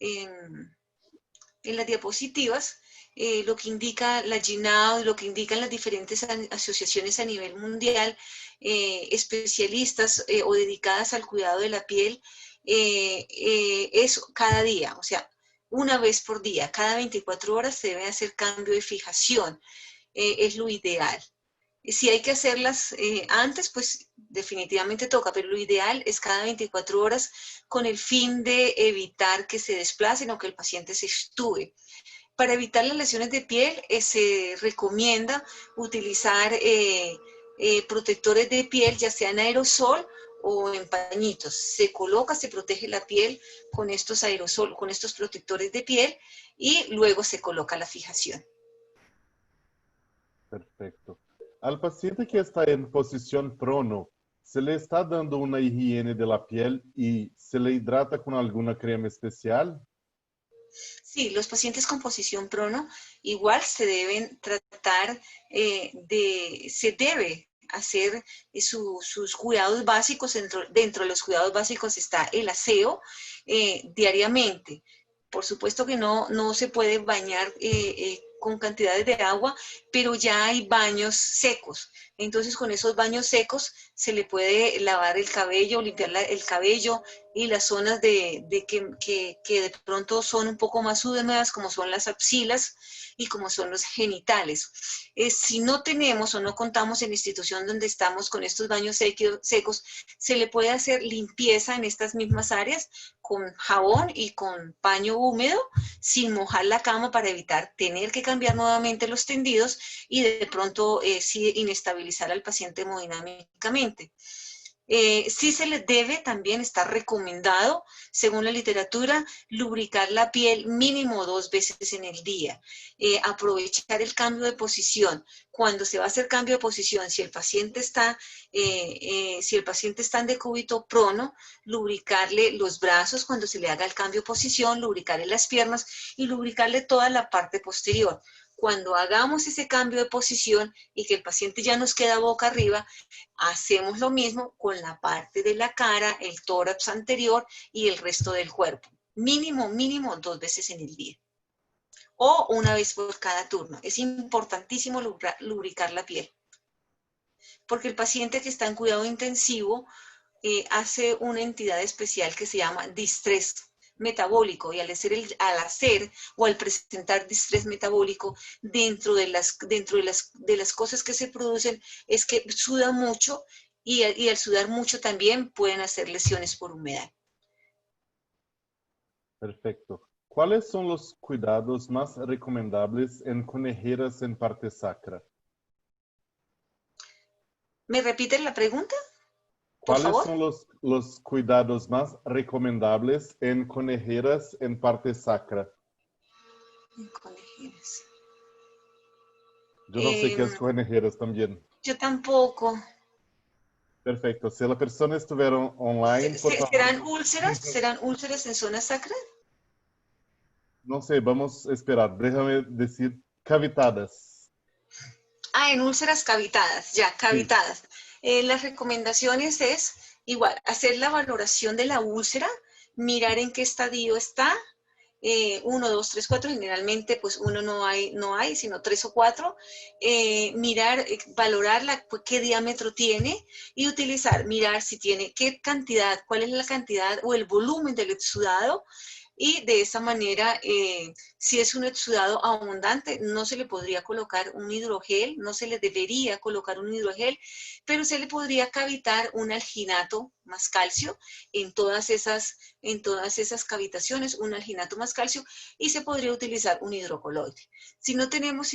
en las diapositivas, lo que indica la GINAO, lo que indican las diferentes asociaciones a nivel mundial, especialistas o dedicadas al cuidado de la piel, es cada día, o sea, una vez por día, cada 24 horas se debe hacer cambio de fijación, es lo ideal. Si hay que hacerlas antes, pues definitivamente toca, pero lo ideal es cada 24 horas con el fin de evitar que se desplacen o que el paciente se extube. Para evitar las lesiones de piel se recomienda utilizar protectores de piel, ya sea en aerosol o en pañitos. Se coloca, se protege la piel con estos aerosol, con estos protectores de piel y luego se coloca la fijación. Perfecto. Al paciente que está en posición prono, ¿se le está dando una higiene de la piel y se le hidrata con alguna crema especial? Sí, los pacientes con posición prono igual se deben tratar se debe hacer sus cuidados básicos. Dentro de los cuidados básicos está el aseo diariamente. Por supuesto que no se puede bañar con cantidades de agua, pero ya hay baños secos. Entonces, con esos baños secos se le puede lavar el cabello, limpiar el cabello y las zonas que de pronto son un poco más húmedas, como son las axilas y como son los genitales. Si no tenemos o no contamos en la institución donde estamos con estos baños secos, se le puede hacer limpieza en estas mismas áreas con jabón y con paño húmedo, sin mojar la cama para evitar tener que cambiar nuevamente los tendidos y de pronto sí inestabilizar al paciente hemodinámicamente. Sí se les debe también, está recomendado, según la literatura, lubricar la piel mínimo 2 veces en el día. Aprovechar el cambio de posición. Cuando se va a hacer cambio de posición, si el paciente está en decúbito prono, lubricarle los brazos cuando se le haga el cambio de posición, lubricarle las piernas y lubricarle toda la parte posterior. Cuando hagamos ese cambio de posición y que el paciente ya nos queda boca arriba, hacemos lo mismo con la parte de la cara, el tórax anterior y el resto del cuerpo. Mínimo 2 veces en el día. O una vez por cada turno. Es importantísimo lubricar la piel. Porque el paciente que está en cuidado intensivo hace una entidad especial que se llama distrés metabólico, y al hacer o al presentar distrés metabólico dentro de las cosas que se producen es que suda mucho y al sudar mucho también pueden hacer lesiones por humedad. Perfecto. ¿Cuáles son los cuidados más recomendables en conejeras en parte sacra? ¿Me repiten la pregunta, por ¿Cuáles favor? son los cuidados más recomendables en conejeras en parte sacra? Conejeras. Yo no sé qué es conejeras también. Yo tampoco. Perfecto. Si la persona estuviera online, por favor. ¿Serán úlceras? ¿Serán úlceras en zona sacra? No sé, vamos a esperar. Déjame decir cavitadas. En úlceras cavitadas, ya, Sí. cavitadas. Las recomendaciones es igual, hacer la valoración de la úlcera, mirar en qué estadio está, 1, 2, 3, 4, generalmente pues uno no hay, sino 3 o 4, mirar, valorarla, qué diámetro tiene y mirar si tiene qué cantidad, cuál es la cantidad o el volumen del exudado, y de esa manera, si es un exudado abundante, no se le podría colocar un hidrogel, no se le debería colocar un hidrogel, pero se le podría cavitar un alginato más calcio en todas esas cavitaciones, un alginato más calcio, y se podría utilizar un hidrocoloide. Si no tenemos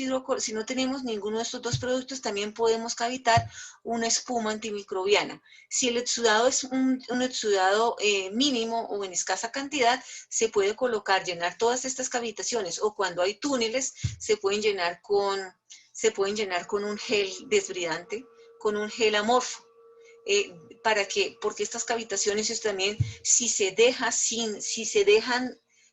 ninguno de estos dos productos, también podemos cavitar una espuma antimicrobiana. Si el exudado es un exudado mínimo o en escasa cantidad, se puede llenar todas estas cavitaciones, o cuando hay túneles, se pueden llenar con un gel desbridante, con un gel amorfo. Porque estas cavitaciones también, si se dejan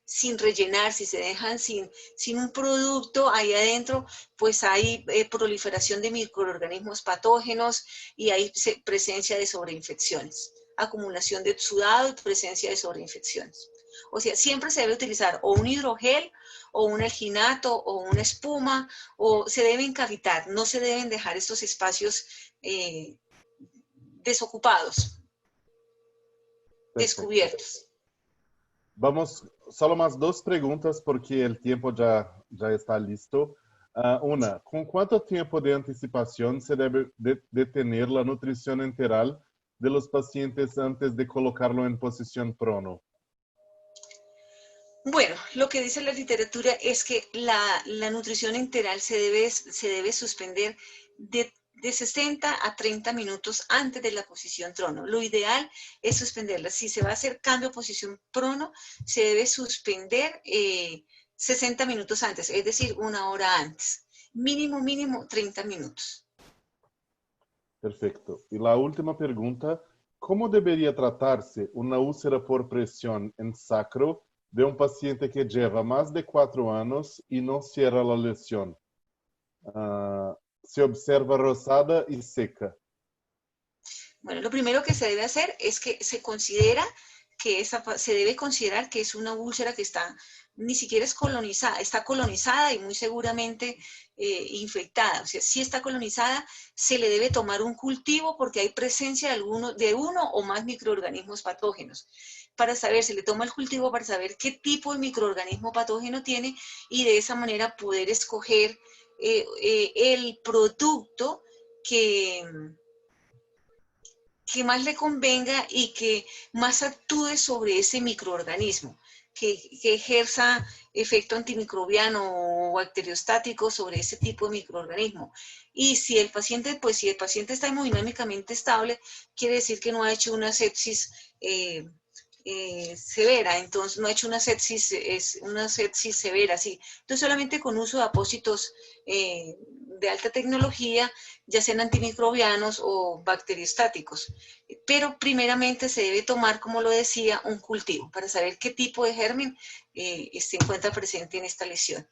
sin rellenar, si se dejan sin un producto ahí adentro, pues hay proliferación de microorganismos patógenos y hay presencia de sobreinfecciones, acumulación de exudado y presencia de sobreinfecciones. O sea, siempre se debe utilizar o un hidrogel o un alginato o una espuma, o se deben cavitar, no se deben dejar estos espacios desocupados, Perfecto. descubiertos. Vamos, solo más dos preguntas porque el tiempo ya está listo. Una, ¿con cuánto tiempo de anticipación se debe de tener la nutrición enteral de los pacientes antes de colocarlo en posición prono? Bueno, lo que dice la literatura es que la nutrición enteral se debe suspender de 60 a 30 minutos antes de la posición trono. Lo ideal es suspenderla. Si se va a hacer cambio de posición prono, se debe suspender 60 minutos antes, es decir, 1 hora antes. Mínimo 30 minutos. Perfecto. Y la última pregunta, ¿cómo debería tratarse una úlcera por presión en sacro de un paciente que lleva más de 4 años y no cierra la lesión? Se observa rosada y seca. Bueno, lo primero que se debe hacer es que se considera que se debe considerar que es una úlcera que está, ni siquiera es colonizada, está colonizada y muy seguramente infectada. O sea, si está colonizada, se le debe tomar un cultivo porque hay presencia de uno o más microorganismos patógenos. Para saber, se le toma el cultivo para saber qué tipo de microorganismo patógeno tiene y de esa manera poder escoger el producto que más le convenga y que más actúe sobre ese microorganismo, que ejerza efecto antimicrobiano o bacteriostático sobre ese tipo de microorganismo. Y si el paciente, pues si el paciente está hemodinámicamente estable, quiere decir que no ha hecho una sepsis severa, entonces no ha hecho una sepsis severa, sí. Entonces solamente con uso de apósitos de alta tecnología, ya sean antimicrobianos o bacteriostáticos. Pero primeramente se debe tomar, como lo decía, un cultivo para saber qué tipo de germen se encuentra presente en esta lesión.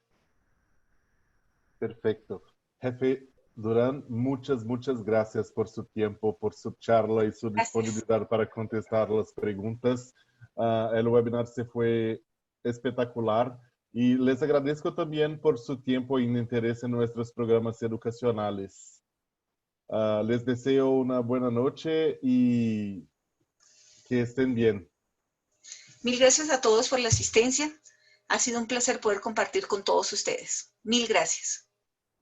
Perfecto. Jefe Durán, muchas gracias por su tiempo, por su charla y su Gracias. disponibilidad para contestar las preguntas. El webinar se fue espectacular y les agradezco también por su tiempo y interés en nuestros programas educacionales. Les deseo una buena noche y que estén bien. Mil gracias a todos por la asistencia. Ha sido un placer poder compartir con todos ustedes. Mil gracias.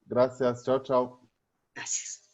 Gracias. Chao, chao. Gracias.